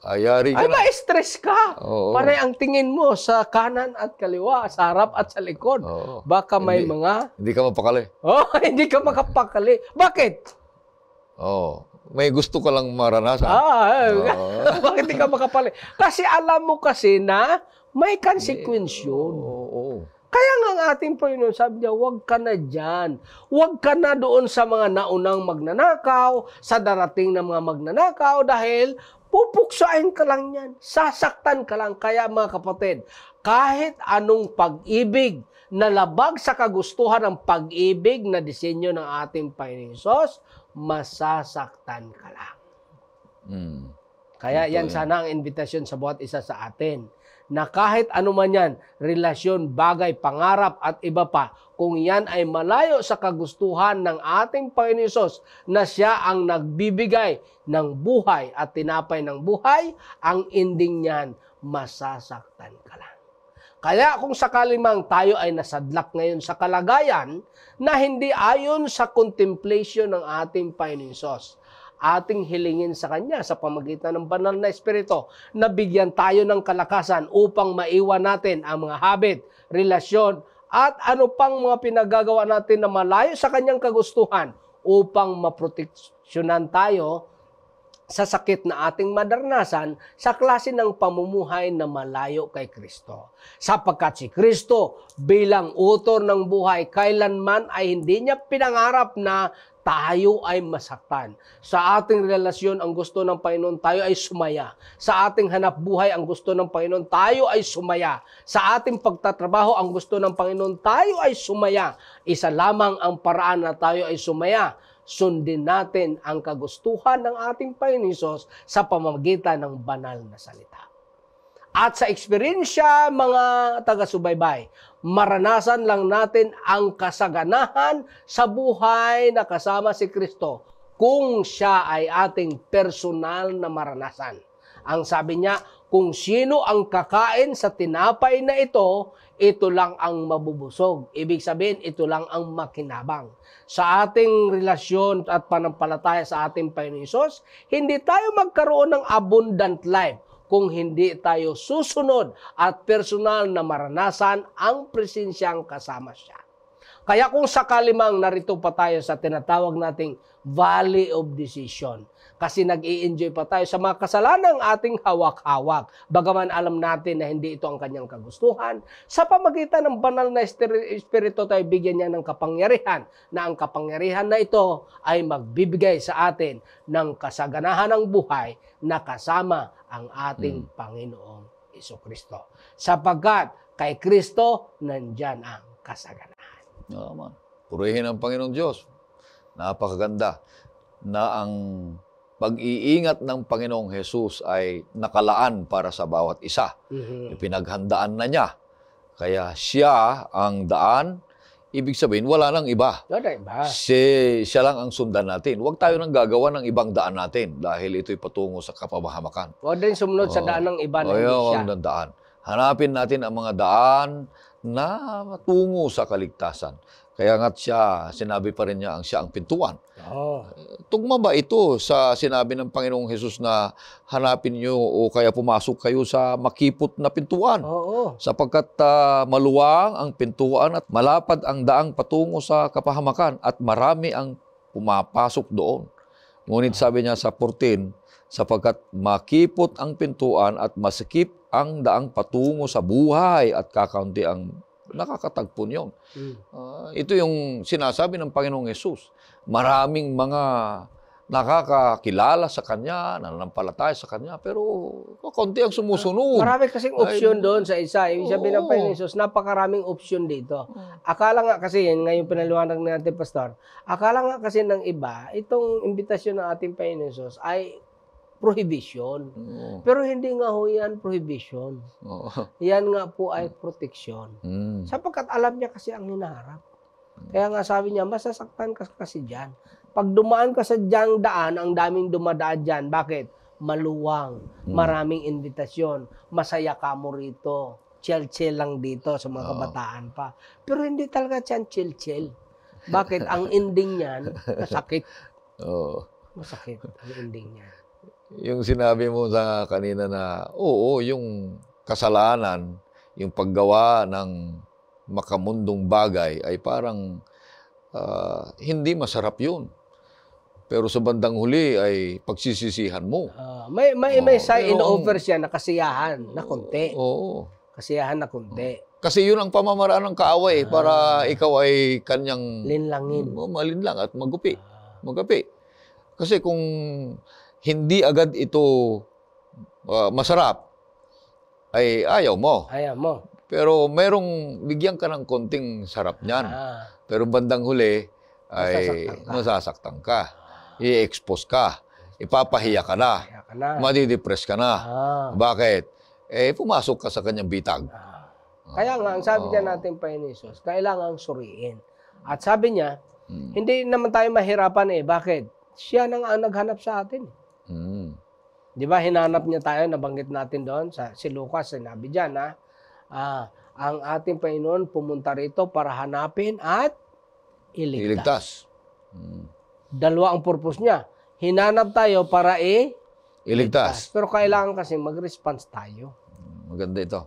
ayari ka na. ma-stress ka. Panay ang tingin mo sa kanan at kaliwa, sa harap at sa likod. Baka may mga... Hindi ka mapakali. Hindi ka makapakali. Bakit? May gusto ka lang maranasan. Bakit hindi ka makapali? Kasi alam mo kasi na may consequence yun. Kaya nga ang ating Panginoon, sabi niya, huwag ka na dyan. Huwag ka na doon sa mga naunang magnanakaw, sa darating na mga magnanakaw, dahil pupuksain ka lang yan. Sasaktan ka lang. Kaya mga kapatid, kahit anong pag-ibig na labag sa kagustuhan ng pag-ibig na disenyo ng ating Panginoon Hesus, masasaktan ka lang. Kaya yan sana ang invitasyon sa bawat isa sa atin. Na kahit ano man yan, relasyon, bagay, pangarap at iba pa, kung yan ay malayo sa kagustuhan ng ating Panginoon Hesus na siya ang nagbibigay ng buhay at tinapay ng buhay, ang ending niyan, masasaktan ka lang. Kaya kung sakali mang tayo ay nasadlak ngayon sa kalagayan na hindi ayon sa contemplation ng ating Panginoon Hesus, ating hilingin sa Kanya sa pamagitan ng banal na Espiritu na bigyan tayo ng kalakasan upang maiwan natin ang mga habit, relasyon, at ano pang mga pinagagawa natin na malayo sa Kanyang kagustuhan upang maproteksyonan tayo sa sakit na ating madaranasan sa klase ng pamumuhay na malayo kay Kristo. Sapagkat si Kristo bilang author ng buhay, kailanman ay hindi niya pinangarap na tayo ay masaktan. Sa ating relasyon, ang gusto ng Panginoon, tayo ay sumaya. Sa ating hanap buhay, ang gusto ng Panginoon, tayo ay sumaya. Sa ating pagtatrabaho, ang gusto ng Panginoon, tayo ay sumaya. Isa lamang ang paraan na tayo ay sumaya. Sundin natin ang kagustuhan ng ating Panginoon Hesus sa pamamagitan ng banal na salita. At sa eksperyensya, mga taga-subaybay, maranasan lang natin ang kasaganahan sa buhay na kasama si Kristo kung siya ay ating personal na maranasan. Ang sabi niya, kung sino ang kakain sa tinapay na ito lang ang mabubusog. Ibig sabihin, ito lang ang makinabang. Sa ating relasyon at panampalataya sa ating Panginoon Hesus, hindi tayo magkaroon ng abundant life kung hindi tayo susunod at personal na maranasan ang presensyang kasama siya. Kaya kung sakali mang narito pa tayo sa tinatawag nating Valley of Decision, kasi nag-i-enjoy pa tayo sa mga kasalanang ating hawak-hawak, bagaman alam natin na hindi ito ang kanyang kagustuhan, sa pamagitan ng banal na espiritu tayo bigyan niya ng kapangyarihan, na ang kapangyarihan na ito ay magbibigay sa atin ng kasaganahan ng buhay na kasama ang ating Panginoong Jesucristo. Sapagkat kay Kristo, nandyan ang kasaganahan. Naman. Purihin ang Panginoong Diyos. Napakaganda na ang pag-iingat ng Panginoong Hesus ay nakalaan para sa bawat isa. Ipinaghandaan na niya. Kaya siya ang daan. Ibig sabihin, wala nang iba. Wala iba. Siya lang ang sundan natin. Huwag tayo nang gagawa ng ibang daan natin dahil ito'y patungo sa kapahamakan. Huwag din sumunod sa daan ng iba na hindi siya. Ang daan. Hanapin natin ang mga daan na tungo sa kaligtasan. Kaya nga't sinabi pa rin niya siya ang pintuan. Tugma ba ito sa sinabi ng Panginoong Hesus na hanapin niyo o kaya pumasok kayo sa makipot na pintuan? Sapagkat maluwang ang pintuan at malapad ang daang patungo sa kapahamakan at marami ang pumapasok doon. Ngunit sabi niya sa 14, sapagkat makipot ang pintuan at masikip ang daang patungo sa buhay at kakaunti ang nakakatagpo niyon. Ito yung sinasabi ng Panginoong Hesus. Maraming mga nakakakilala sa Kanya, nananampalataya sa Kanya, pero kaunti ang sumusunod. Marami kasing opsyon doon sa isa. Ibig sabihin ng Panginoong Hesus, napakaraming opsyon dito. Akala nga kasi, ngayon pinaliwanag natin, Pastor, akala nga kasi ng iba, itong imbitasyon ng ating Panginoong Hesus ay prohibition. Pero hindi nga ho yan prohibition. Yan nga po ay protection. Sapagkat alam niya kasi ang hinaharap. Kaya nga sabi niya, masasaktan ka kasi dyan. Pag dumaan ka sa dyang daan, ang daming dumadaan dyan. Bakit? Maluwang, maraming invitasyon, masaya ka mo rito. Chill-chill lang dito sa mga kabataan pa. Pero hindi talaga dyan chill-chill. Bakit? Ang ending niyan, masakit. Masakit ang ending niyan. Yung sinabi mo sa kanina na, yung kasalanan, yung paggawa ng makamundong bagay ay parang hindi masarap yun. Pero sa bandang huli ay pagsisisihan mo. May in-over siya na kasiyahan na konti. Kasiyahan na konti. Kasi yun ang pamamaraan ng kaaway para ikaw ay kanyang linlangin. Malinlang at magupi. Kasi kung hindi agad ito masarap, ay ayaw mo. Ayaw mo. Pero merong bigyan ka ng konting sarap niyan. Pero bandang huli ay masasaktan ka. I-expose ka. Ipapahiya ka na. Madidepress ka na. Bakit? Pumasok ka sa kanyang bitag. Kaya nga, ang sabi niya natin Panginoon Hesus, kailangang suriin. At sabi niya, hindi naman tayo mahirapan Bakit? Siya nang naghanap sa atin. Di ba, hinanap niya tayo, nabanggit natin doon, si Lucas, sinabi dyan, ang ating Panginoon pumunta rito para hanapin at iligtas. Dalawa ang purpose niya. Hinanap tayo para iligtas. Pero kailangan kasi mag-response tayo. Maganda ito.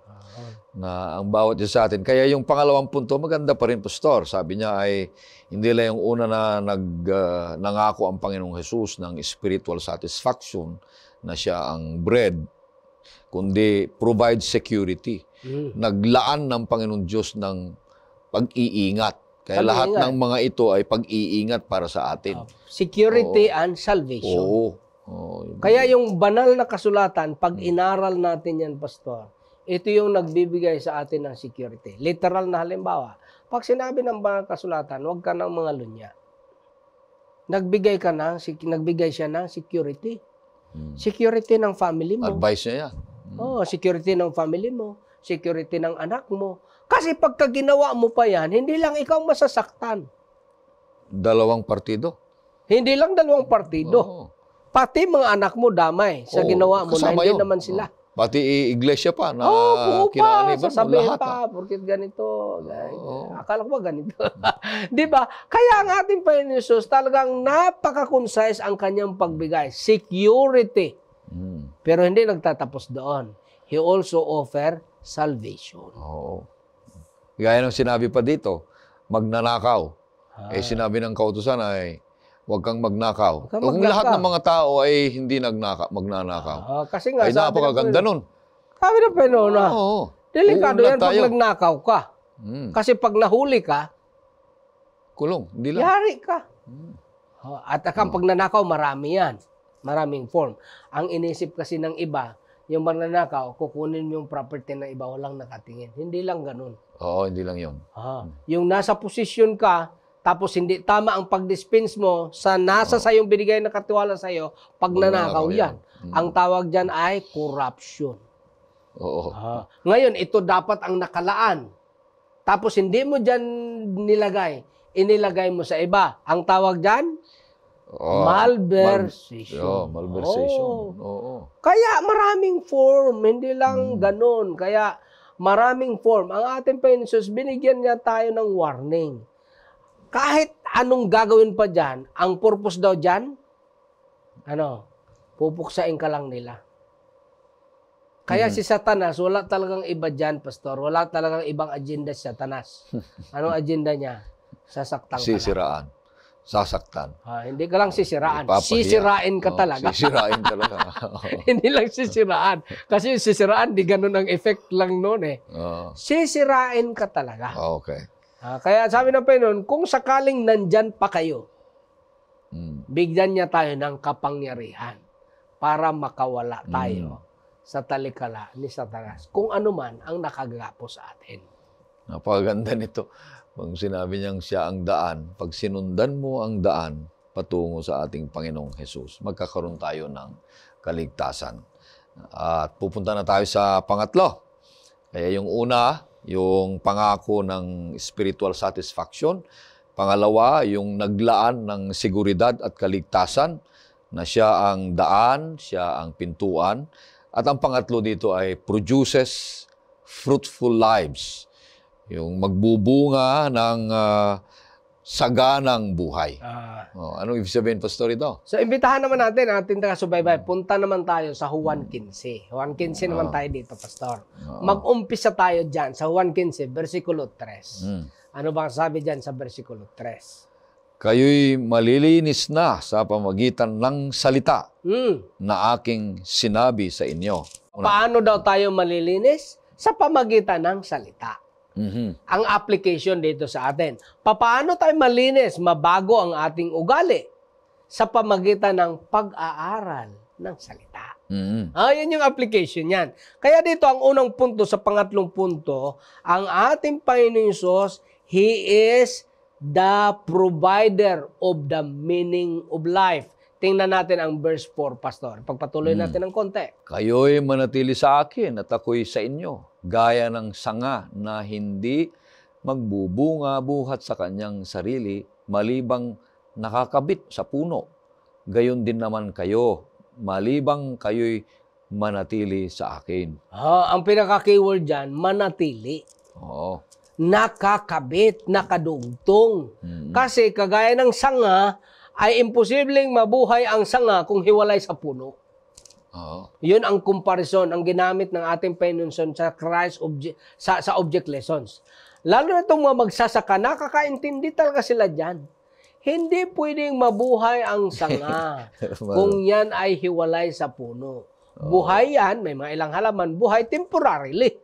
Na ang bawat isa sa atin. Kaya yung pangalawang punto, maganda pa rin, Pastor. Sabi niya ay hindi lang yung una na nangako ang Panginoong Hesus ng spiritual satisfaction na siya ang bread, kundi provide security. Naglaan ng Panginoong Diyos ng pag-iingat. Kaya lahat ng mga ito ay pag-iingat para sa atin. Security and salvation. Kaya yung banal na kasulatan, pag inaral natin yan, Pastor, ito yung nagbibigay sa atin ng security. Literal na halimbawa, pag sinabi ng banal na kasulatan, huwag ka ng mga lunya. Nagbigay siya ng security. Security ng family mo. Advice niya yan. Oh, security ng family mo, security ng anak mo. Kasi pagka ginawa mo pa yan, hindi lang ikaw masasaktan. Dalawang partido. Hindi lang dalawang partido. Oo. Pati mga anak mo damay sa Oo, ginawa mo na kasama hindi yun. naman sila. Pati iglesia pa na Oo, pa. kinakaniban mo Sasabihin lahat. pa, porkit ganito. Oo. Akala ko ba ganito? Di ba? Kaya ang ating Panginoon Jesus talagang napaka-concise ang kanyang pagbigay. Security. Pero hindi nagtatapos doon. He also offer salvation. Oo. Gaya ng sinabi pa dito, magnanakaw. Sinabi ng kautusan ay, huwag kang magnakaw. Huwag kang Kung magnakaw. lahat ng mga tao ay hindi magnanakaw. Kasi nga, Ay napakaganda nun. Sabi ng Panginoon na, Oo. delikado Uunlad yan pag tayo. nagnakaw ka. Kasi pag nahuli ka, Kulong, hindi lang. yari ka. At ang pagnanakaw, marami yan. Maraming form. Ang inisip kasi ng iba, yung magnanakaw, kukunin mo yung property ng iba, walang nakatingin. Hindi lang ganun. Oo, hindi lang yun. Yung nasa posisyon ka, tapos hindi tama ang pag-dispense mo sa nasa sayong binigay na katiwala sa'yo, pagnanakaw yan. Ang tawag dyan ay corruption. Oo. Ngayon, ito dapat ang nakalaan. Tapos hindi mo dyan inilagay mo sa iba. Ang tawag dyan? Malversation. Malversation. Oo. Kaya maraming form, hindi lang ganun. Kaya maraming form. Ang ating Panginoon Jesus, binigyan niya tayo ng warning. Kahit anong gagawin pa dyan, ang purpose daw dyan, pupuksain ka lang nila. Kaya si Satanas, wala talagang iba dyan, Pastor. Wala talagang ibang agenda si Satanas. Anong agenda niya? Sasaktan ka lang. Sisiraan. Sasaktan. Hindi ka lang sisiraan. Ipapahiya. Sisirain ka talaga. Sisirain talaga. Hindi lang sisiraan. Kasi yung sisiraan, di ganun ang effect lang noon eh. Sisirain ka talaga. Okay. Kaya sabi ng Panginoon, kung sakaling nandyan pa kayo, bigyan niya tayo ng kapangyarihan para makawala tayo sa talikala ni Satanas. Kung ano man ang nakagapo sa atin. Napakaganda nito. Pag sinabi niyang siya ang daan, pag sinundan mo ang daan patungo sa ating Panginoong Jesus, magkakaroon tayo ng kaligtasan. At pupunta na tayo sa pangatlo. Kaya yung una, yung pangako ng spiritual satisfaction. Pangalawa, yung naglaan ng seguridad at kaligtasan na siya ang daan, siya ang pintuan. At ang pangatlo dito ay produces fruitful lives. Yung magbubunga ng saganang buhay. Anong ibig sabihin, Pastor, ito? So, imbitahan naman natin ang ating taga-subaybay. Punta naman tayo sa Juan 15. Juan 15 naman tayo dito, Pastor. Mag-umpisa tayo dyan sa Juan 15, versikulo 3. Ano ba sabi dyan sa versikulo 3? Kayo'y malilinis na sa pamagitan ng salita na aking sinabi sa inyo. Paano daw tayo malilinis? Sa pamagitan ng salita. Ang application dito sa atin. Paano tayo malinis, mabago ang ating ugali? Sa pamagitan ng pag-aaral ng salita. Yan yung application yan. Kaya dito ang unang punto sa pangatlong punto, ang ating Panginoon Jesus, He is the provider of the meaning of life. Tingnan natin ang verse 4, Pastor. Pagpatuloy natin ng konti. Kayo'y manatili sa akin at ako'y sa inyo, gaya ng sanga na hindi magbubunga buhat sa kanyang sarili, malibang nakakabit sa puno. Gayon din naman kayo, malibang kayo'y manatili sa akin. Ang pinaka-keyword dyan, manatili. Oo. Nakakabit, nakadugtong. Kasi kagaya ng sanga, ay imposibleng mabuhay ang sanga kung hiwalay sa puno. Yun ang comparison, ang ginamit ng ating Panginoon sa Christ sa object lessons. Lalo na itong mga magsasaka, nakakaintindi talaga sila dyan. Hindi pwedeng mabuhay ang sanga kung yan ay hiwalay sa puno. Buhay yan, may mga ilang halaman, buhay temporarily.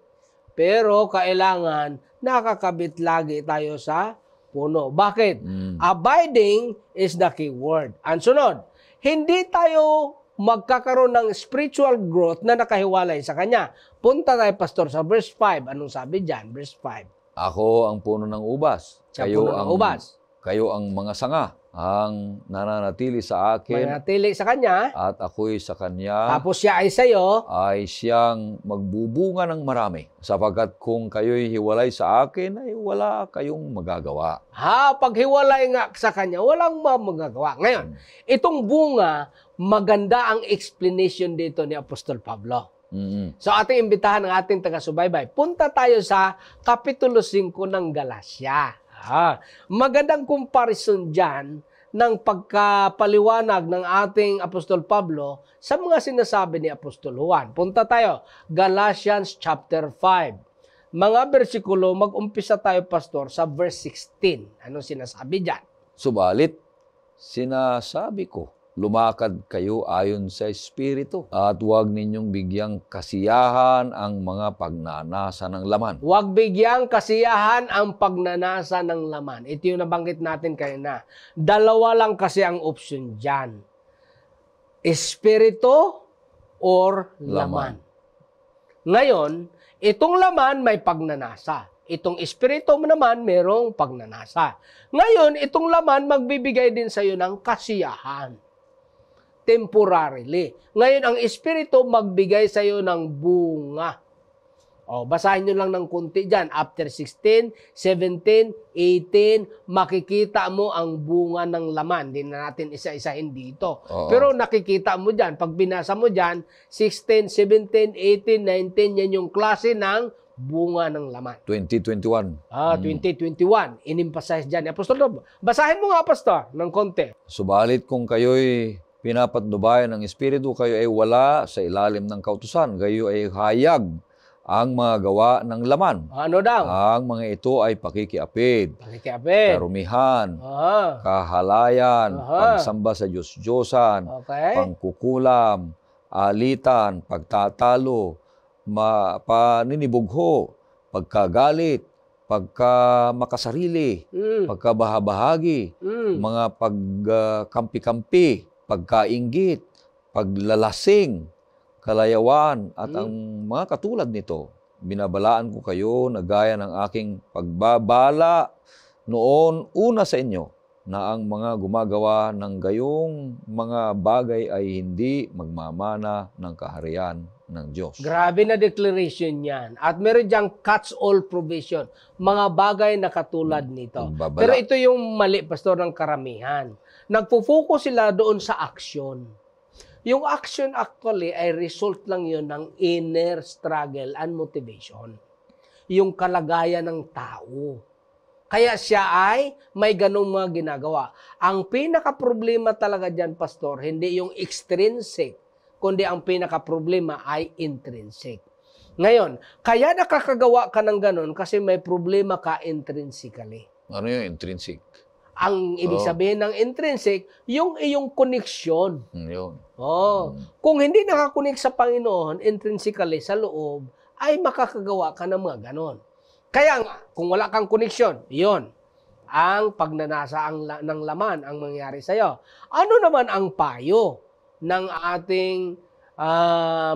Pero kailangan nakakabit lagi tayo sa puno. Bakit? Abiding is the key word. Ang sunod, hindi tayo magkakaroon ng spiritual growth na nakahiwalay sa Kanya. Punta tayo, Pastor, sa verse 5. Anong sabi dyan? Verse 5. Ako ang puno ng ubas. Siya puno ng ubas. Kayo ang mga sanga. ang nananatili sa akin manatili sa Kanya, at ako'y sa Kanya, tapos siya ay sa'yo, ay siyang magbubunga ng marami. Sapagkat kung kayo'y hiwalay sa akin, ay wala kayong magagawa. pag hiwalay nga sa Kanya, walang magagawa. Ngayon, itong bunga, maganda ang explanation dito ni Apostol Pablo. So ating imbitahan ng ating taga-subaybay. Punta tayo sa Kapitulo 5 ng Galacia. Magandang comparison dyan ng pagkapaliwanag ng ating Apostol Pablo sa mga sinasabi ni Apostol Juan. Punta tayo, Galatians chapter 5. Mga bersikulo, mag-umpisa tayo, Pastor, sa verse 16. Anong sinasabi dyan? Subalit, sinasabi ko, lumakad kayo ayon sa Espiritu at huwag ninyong bigyang kasiyahan ang mga pagnanasa ng laman. Huwag bigyang kasiyahan ang pagnanasa ng laman. Ito yung nabanggit natin kanina. Dalawa lang kasi ang option dyan. Espiritu or laman. Ngayon, itong laman may pagnanasa. Itong espiritu naman merong pagnanasa. Ngayon, itong laman magbibigay din sa iyo ng kasiyahan. Temporarily. Ngayon, ang espiritu magbigay sa iyo ng bunga. Basahin nyo lang ng kunti dyan. After 16, 17, 18, makikita mo ang bunga ng laman. Hindi na natin isa-isahin dito. Pero nakikita mo dyan. Pag binasa mo dyan, 16, 17, 18, 19, yan yung klase ng bunga ng laman. 2021. 2021. Inimphasize dyan. Apostol, basahin mo nga, Pastor, ng konti. Subalit kung kayo'y pinapatnubayan ng Espiritu, kayo ay wala sa ilalim ng kautusan. Kayo ay hayag ang mga gawa ng laman. Ano daw? Ang mga ito ay pakikiapid, Pakikiapid. karumihan, kahalayan, pagsamba sa Diyos-Diyosan, pangkukulam, alitan, pagtatalo, paninibugho, pagkagalit, pagkamakasarili, pagkabahabahagi, mga pagkampi-kampi, pagkainggit, paglalasing, kalayawan, at ang mga katulad nito. Binabalaan ko kayo na gaya ng aking pagbabala noon una sa inyo na ang mga gumagawa ng gayong mga bagay ay hindi magmamana ng kaharian ng Diyos. Grabe na declaration yan. At meron diyang catch-all provision. Mga bagay na katulad nito. Pagbabala. Pero ito yung mali, Pastor, ng karamihan. Nagpo-focus sila doon sa action. Yung action actually ay result lang yun ng inner struggle and motivation. Yung kalagayan ng tao. Kaya siya ay may ganong mga ginagawa. Ang pinaka-problema talaga dyan, Pastor, hindi yung extrinsic, kundi ang pinaka-problema ay intrinsic. Ngayon, kaya nakakagawa ka ng ganon kasi may problema ka intrinsically. Ano yung intrinsic? Ang ibig sabihin ng intrinsic, yung iyong koneksyon. Yun. Kung hindi nakakonek sa Panginoon, intrinsically sa loob, ay makakagawa ka ng mga ganon. Kaya nga, kung wala kang koneksyon, yon ang pagnanasa ng laman ang mangyari sa'yo. Ano naman ang payo ng ating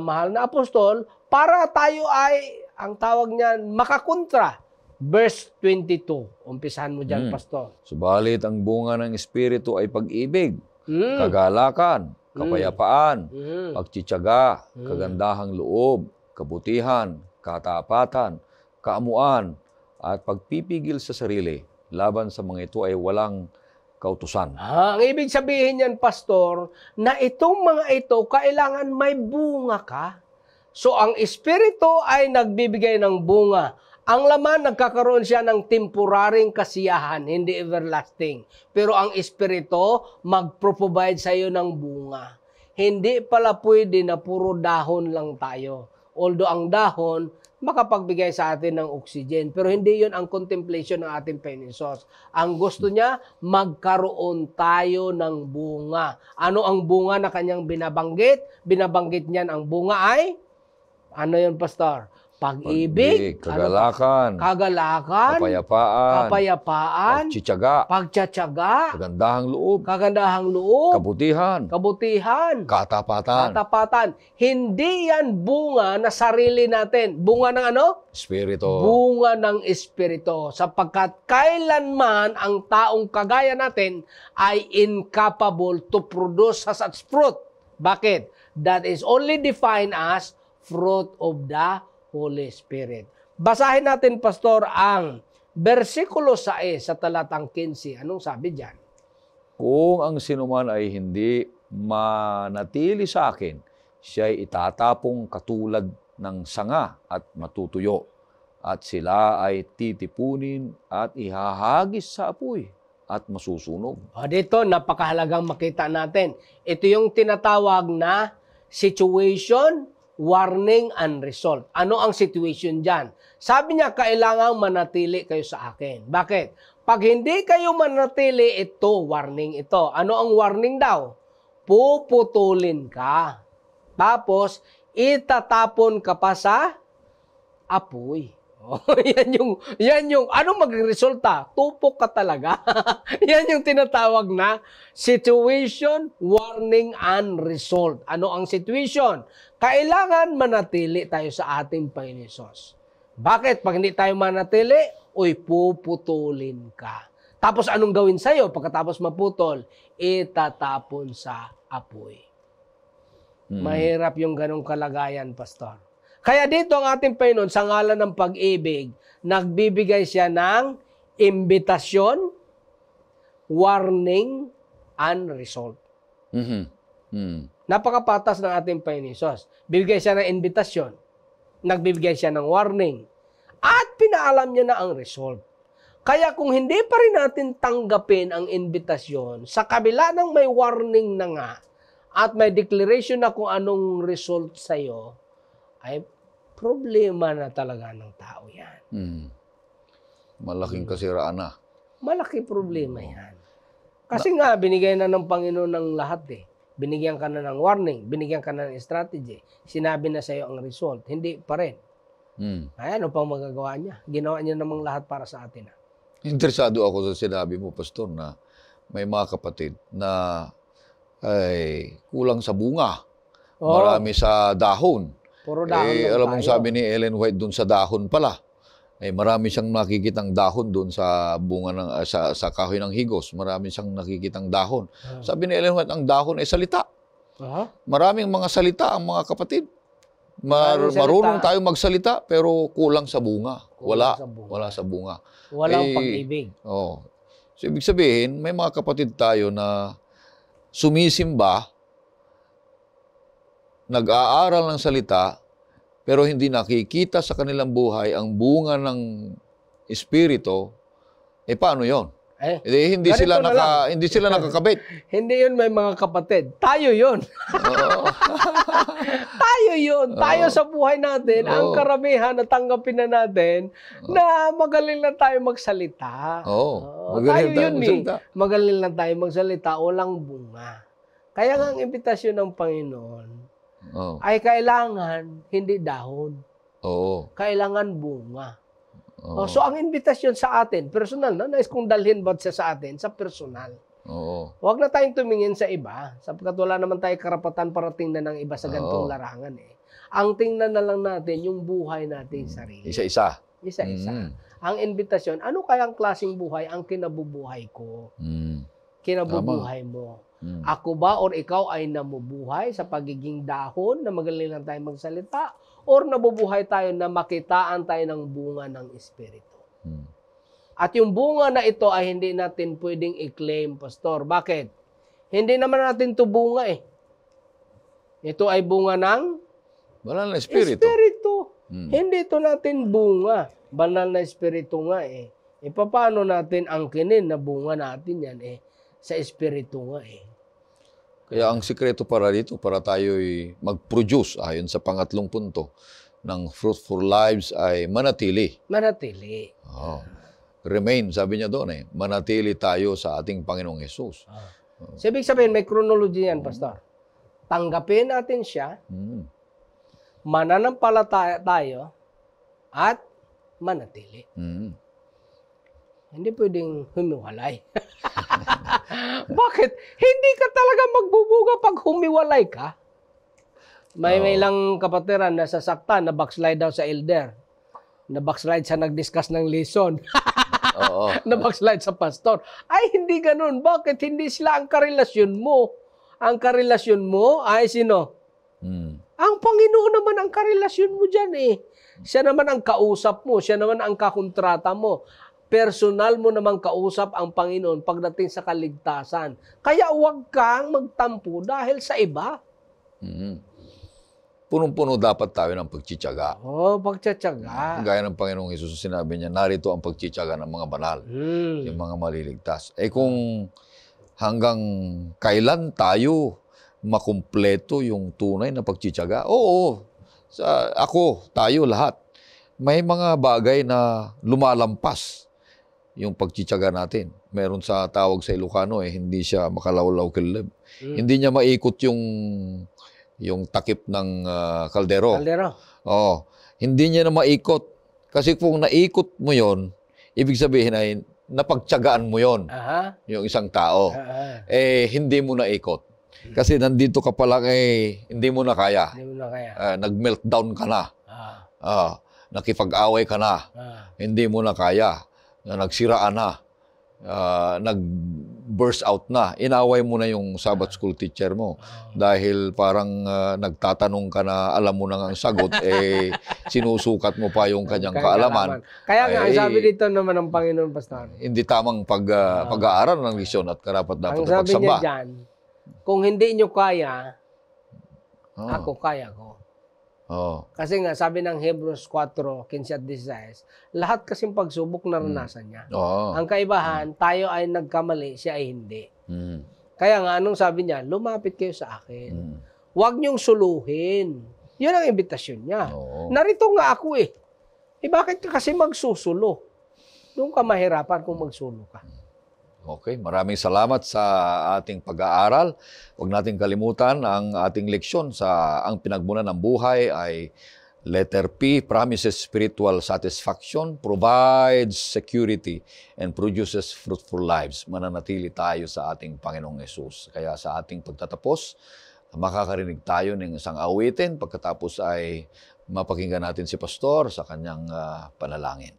mahal na apostol para tayo ay, ang tawag niyan, makakontra? Verse 22. Umpisahan mo dyan, Pastor. Subalit ang bunga ng Espiritu ay pag-ibig, kagalakan, kapayapaan, pagtsitsaga, kagandahang loob, kabutihan, katapatan, kaamuan, at pagpipigil sa sarili. Laban sa mga ito ay walang kautusan. Ang ibig sabihin yan, Pastor, na itong mga ito, kailangan may bunga ka. So, ang Espiritu ay nagbibigay ng bunga. Ang laman, nagkakaroon siya ng temporaring kasiyahan, hindi everlasting. Pero ang Espiritu, mag-provide sa iyo ng bunga. Hindi pala pwede na puro dahon lang tayo. Although ang dahon, makapagbigay sa atin ng oxygen. Pero hindi yon ang contemplation ng ating Panginoon. Ang gusto niya, magkaroon tayo ng bunga. Ano ang bunga na kanyang binabanggit? Binabanggit niyan ang bunga ay, ano yon, Pastor? pag-ibig, kagalakan, kagalakan, kapayapaan, kapayapaan, pagtsitsaga, pagtsatsaga, kagandahang loob, kabutihan, katapatan, katapatan. Hindi yan bunga na sarili natin. Bunga ng ano? Espiritu. Bunga ng Espiritu. Sapagkat kailanman ang taong kagaya natin ay incapable to produce such fruit. Bakit? That is only defined as fruit of the Holy Spirit. Basahin natin, Pastor, ang versikulo 6 sa talatang 15. Anong sabi diyan? Kung ang sinuman ay hindi manatili sa akin, siya'y itatapong katulad ng sanga at matutuyo, at sila ay titipunin at ihahagis sa apoy at masusunog. O dito, napakahalagang makita natin. Ito yung tinatawag na situation, warning, and result. Ano ang situation dyan? Sabi niya, kailangang manatili kayo sa akin. Bakit? Pag hindi kayo manatili, ito, warning ito. Ano ang warning daw? Puputulin ka. Tapos, itatapon ka pa sa apoy. Oh, yan yung, ano magresulta? Tupok ka talaga. Yan yung tinatawag na situation, warning, and result. Ano ang situation? Kailangan manatili tayo sa ating Panginoon Hesus. Bakit? Pag hindi tayo manatili, puputulin ka. Tapos anong gawin sa'yo? Pagkatapos maputol, itatapon sa apoy. Mahirap yung ganong kalagayan, Pastor. Kaya dito ang ating Panginoon, sa ngalan ng pag-ibig, nagbibigay siya ng imbitasyon, warning, and result. Napakapatas ng ating Panginoon Hesus. Bibigay siya ng imbitasyon, nagbibigay siya ng warning, at pinaalam niya na ang result. Kaya kung hindi pa rin natin tanggapin ang imbitasyon, sa kabila ng may warning na nga, at may declaration na kung anong result sa'yo, ay problema na talaga ng tao yan. Malaking kasiraan na. Malaki problema yan. Kasi nga, binigay na ng Panginoon ng lahat eh. Binigyan ka na ng warning, binigyan ka na ng strategy, sinabi na sa'yo ang result. Hindi pa rin. Ay, ano pang magagawa niya? Ginawa niya namang lahat para sa atin. Interesado ako sa sinabi mo, Pastor, na may mga kapatid na ay kulang sa bunga. Marami sa dahon. Puro dahon Alam mong sabi ni Ellen White doon sa dahon pala, marami siyang nakikitang dahon doon sa bunga ng sa kahoy ng higos. Marami siyang nakikitang dahon. Sabi ni Ellen White, ang dahon ay salita. Maraming mga salita ang mga kapatid. Marunong tayo magsalita pero kulang sa bunga. Wala sa bunga. Walang pag-ibig. So, ibig sabihin, may mga kapatid tayo na sumisimba, nag-aaral ng salita, pero hindi nakikita sa kanilang buhay ang bunga ng Espiritu, paano yon? Hindi sila nakakabit. Hindi yun may mga kapatid. Tayo yun. Tayo yun. Tayo sa buhay natin, ang karamihan na tanggapin na natin na magaling lang tayo magsalita. Tayo yun magaling lang tayo magsalita, walang bunga. Kaya nga ang imbitasyon ng Panginoon, ay kailangan hindi dahon. Kailangan bunga. So ang invitasyon sa atin, personal na, nais kong dalhin ba siya sa atin, sa personal. Huwag na tayong tumingin sa iba, sapagkat wala naman tayo karapatan para tingnan ng iba sa ganitong larangan. Ang tingnan na lang natin, yung buhay natin sarili. Isa-isa. Isa-isa. Ang invitasyon, ano kayang klaseng buhay ang kinabubuhay ko? Kinabubuhay mo. Ako ba or ikaw ay namubuhay sa pagiging dahon na magaling lang tayo magsalita or nabubuhay tayo na makitaan tayo ng bunga ng Espiritu? At yung bunga na ito ay hindi natin pwedeng i-claim, Pastor. Bakit? Hindi naman natin ito bunga Ito ay bunga ng banal na Espiritu. Hindi ito natin bunga. Banal na Espiritu nga paano natin angkinin na bunga natin yan sa Espiritu nga Kaya ang sikreto para dito, para tayo'y mag-produce, ayon sa pangatlong punto, ng fruitful lives ay manatili. Manatili. Remain, sabi niya doon manatili tayo sa ating Panginoong Hesus. So, ibig sabihin, may chronology yan, Pastor. Tanggapin natin siya, mananampalataya tayo, at manatili. Mm. Hindi pwedeng humiwalay. Bakit? Hindi ka talaga magbubuga pag humiwalay ka. May ilang kapatiran na sasaktan, na backslide daw sa elder. Na backslide sa nag-discuss ng lesson. Oo. Na backslide sa pastor. Ay, hindi ganun. Bakit? Hindi sila ang karelasyon mo. Ang karelasyon mo ay sino? Mm. Ang Panginoon naman ang karelasyon mo dyan eh. Siya naman ang kausap mo. Siya naman ang kakontrata mo. Personal mo naman kausap ang Panginoon pagdating sa kaligtasan. Kaya huwag kang magtampo dahil sa iba. Mm. Punong-puno dapat tayo ng pagtsitsaga. Pagtsatsaga. Gaya ng Panginoong Hesus, sinabi niya, narito ang pagtsitsaga ng mga banal, yung mga maliligtas. Kung hanggang kailan tayo makumpleto yung tunay na pagtsitsaga? Oo, tayo lahat. May mga bagay na lumalampas yung pagtsitsaga natin. Meron sa tawag sa Ilocano, hindi siya makalawlaw kilib. Hindi niya maikot yung takip ng kaldero. Hindi niya na maikot. Kasi kung naikot mo yon, ibig sabihin ay napagtsagaan mo yon, yung isang tao. Hindi mo naikot. Kasi nandito ka pa lang, hindi mo na kaya. Nag-meltdown ka na. Nakipag-away ka na. Hindi mo na kaya. Nagsiraan na. Nag-burst out na. Inaway mo na yung Sabbath school teacher mo. Dahil parang nagtatanong ka na alam mo na ang sagot, sinusukat mo pa yung kanyang kaalaman. Kaya nga, ang sabi dito naman ng Panginoon, Pastor. Hindi tamang pag-aaral ng lisyon at karapat dapat na pagsamba. Ang sabi niya dyan, kung hindi nyo kaya, ako kaya ko. Kasi nga, sabi ng Hebrews 4, 15 at 16, lahat kasing pagsubok naranasan niya. Ang kaibahan, tayo ay nagkamali, siya ay hindi. Kaya nga, anong sabi niya? Lumapit kayo sa akin. Huwag niyong suluhin. Yun ang imbitasyon niya. Narito nga ako bakit ka kasi magsusulo? Doon ka mahirapan kung magsulo ka. Okay, maraming salamat sa ating pag-aaral. Huwag nating kalimutan ang ating leksyon ang pinagmulan ng buhay ay letter P, promises spiritual satisfaction, provides security, and produces fruitful lives. Mananatili tayo sa ating Panginoong Hesus. Kaya sa ating pagtatapos, makakarinig tayo ng isang awitin. Pagkatapos ay mapakinggan natin si Pastor sa kanyang panalangin.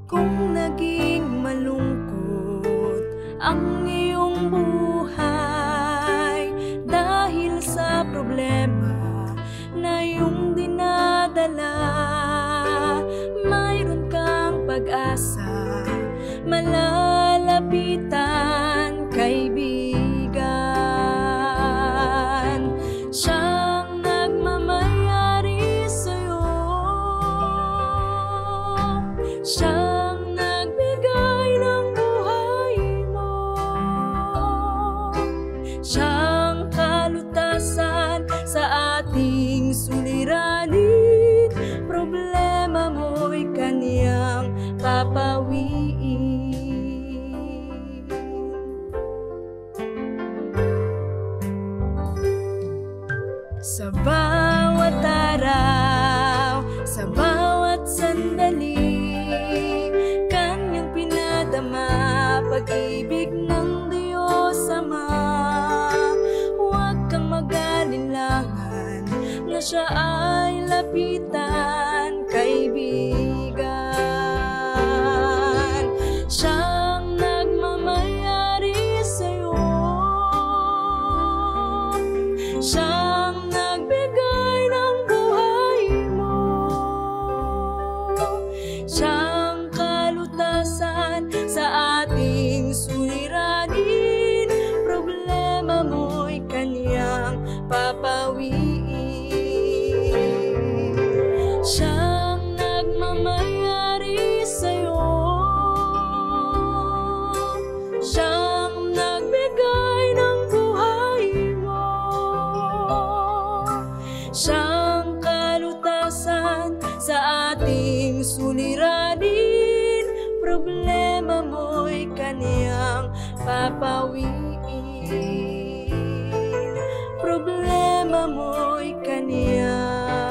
Kung naging malungkot ang iyong buhay dahil sa problema na iyong dinadala, mayroon kang pag-asa, malalapitan, kaibigan. Siyang nagmamayari sa'yo, siyang nagbigay ng buhay mo, siyang kalutasan sa ating suliranin. Problema mo'y kaniyang papawiin. Sa bawat araw, sa bawat sandali, kanyang pinadama pag-ibig ng Diyos Ama. Huwag kang mag-alinlangan na siya ay lapitan, kaibigan. Siyang nagmamayari sa'yo, siyang nagbigay ng buhay mo, siyang kalutasan sa ating sulit. papawiin. Problema mo'y kaniyang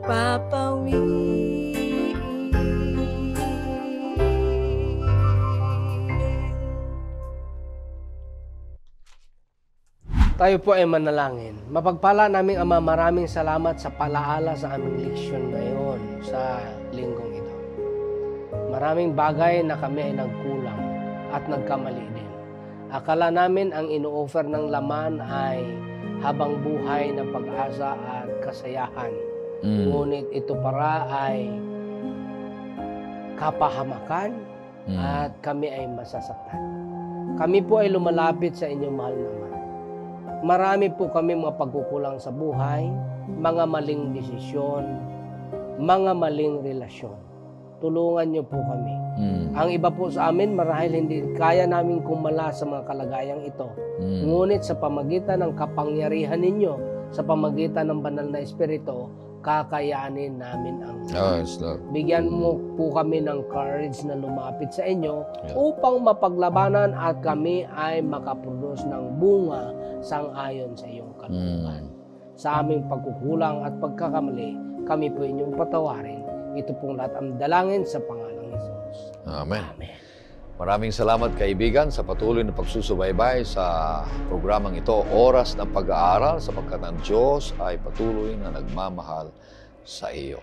papawiin. Tayo po ay manalangin. Mapagpala naming Ama, maraming salamat sa palaala sa aming leksyon ngayon sa linggong ito. Maraming bagay na kami ay nagkulang at nagkamali din. Akala namin ang ino-offer ng laman ay habang buhay na pag-asa at kasayahan. Ngunit ito para ay kapahamakan at kami ay masasaktan. Kami po ay lumalapit sa inyong mahal na Ama. Marami po kami mga pagkukulang sa buhay, mga maling desisyon, mga maling relasyon. Tulungan niyo po kami. Ang iba po sa amin, marahil hindi kaya namin kumala sa mga kalagayang ito. Ngunit sa pamagitan ng kapangyarihan ninyo, sa pamagitan ng banal na Espiritu, kakayanin namin ang Yes, Lord. bigyan mo po kami ng courage na lumapit sa inyo upang mapaglabanan at kami ay makaproduce ng bunga sang-ayon sa iyong kalooban. Sa aming pagkukulang at pagkakamali, kami po inyong patawarin. Ito pong lahat ang dalangin sa pangalang Jesus. Amen. Amen. Maraming salamat kaibigan sa patuloy na pagsusubaybay sa programang ito, Oras ng Pag-aaral, sapagkat ang Diyos ay patuloy na nagmamahal sa iyo.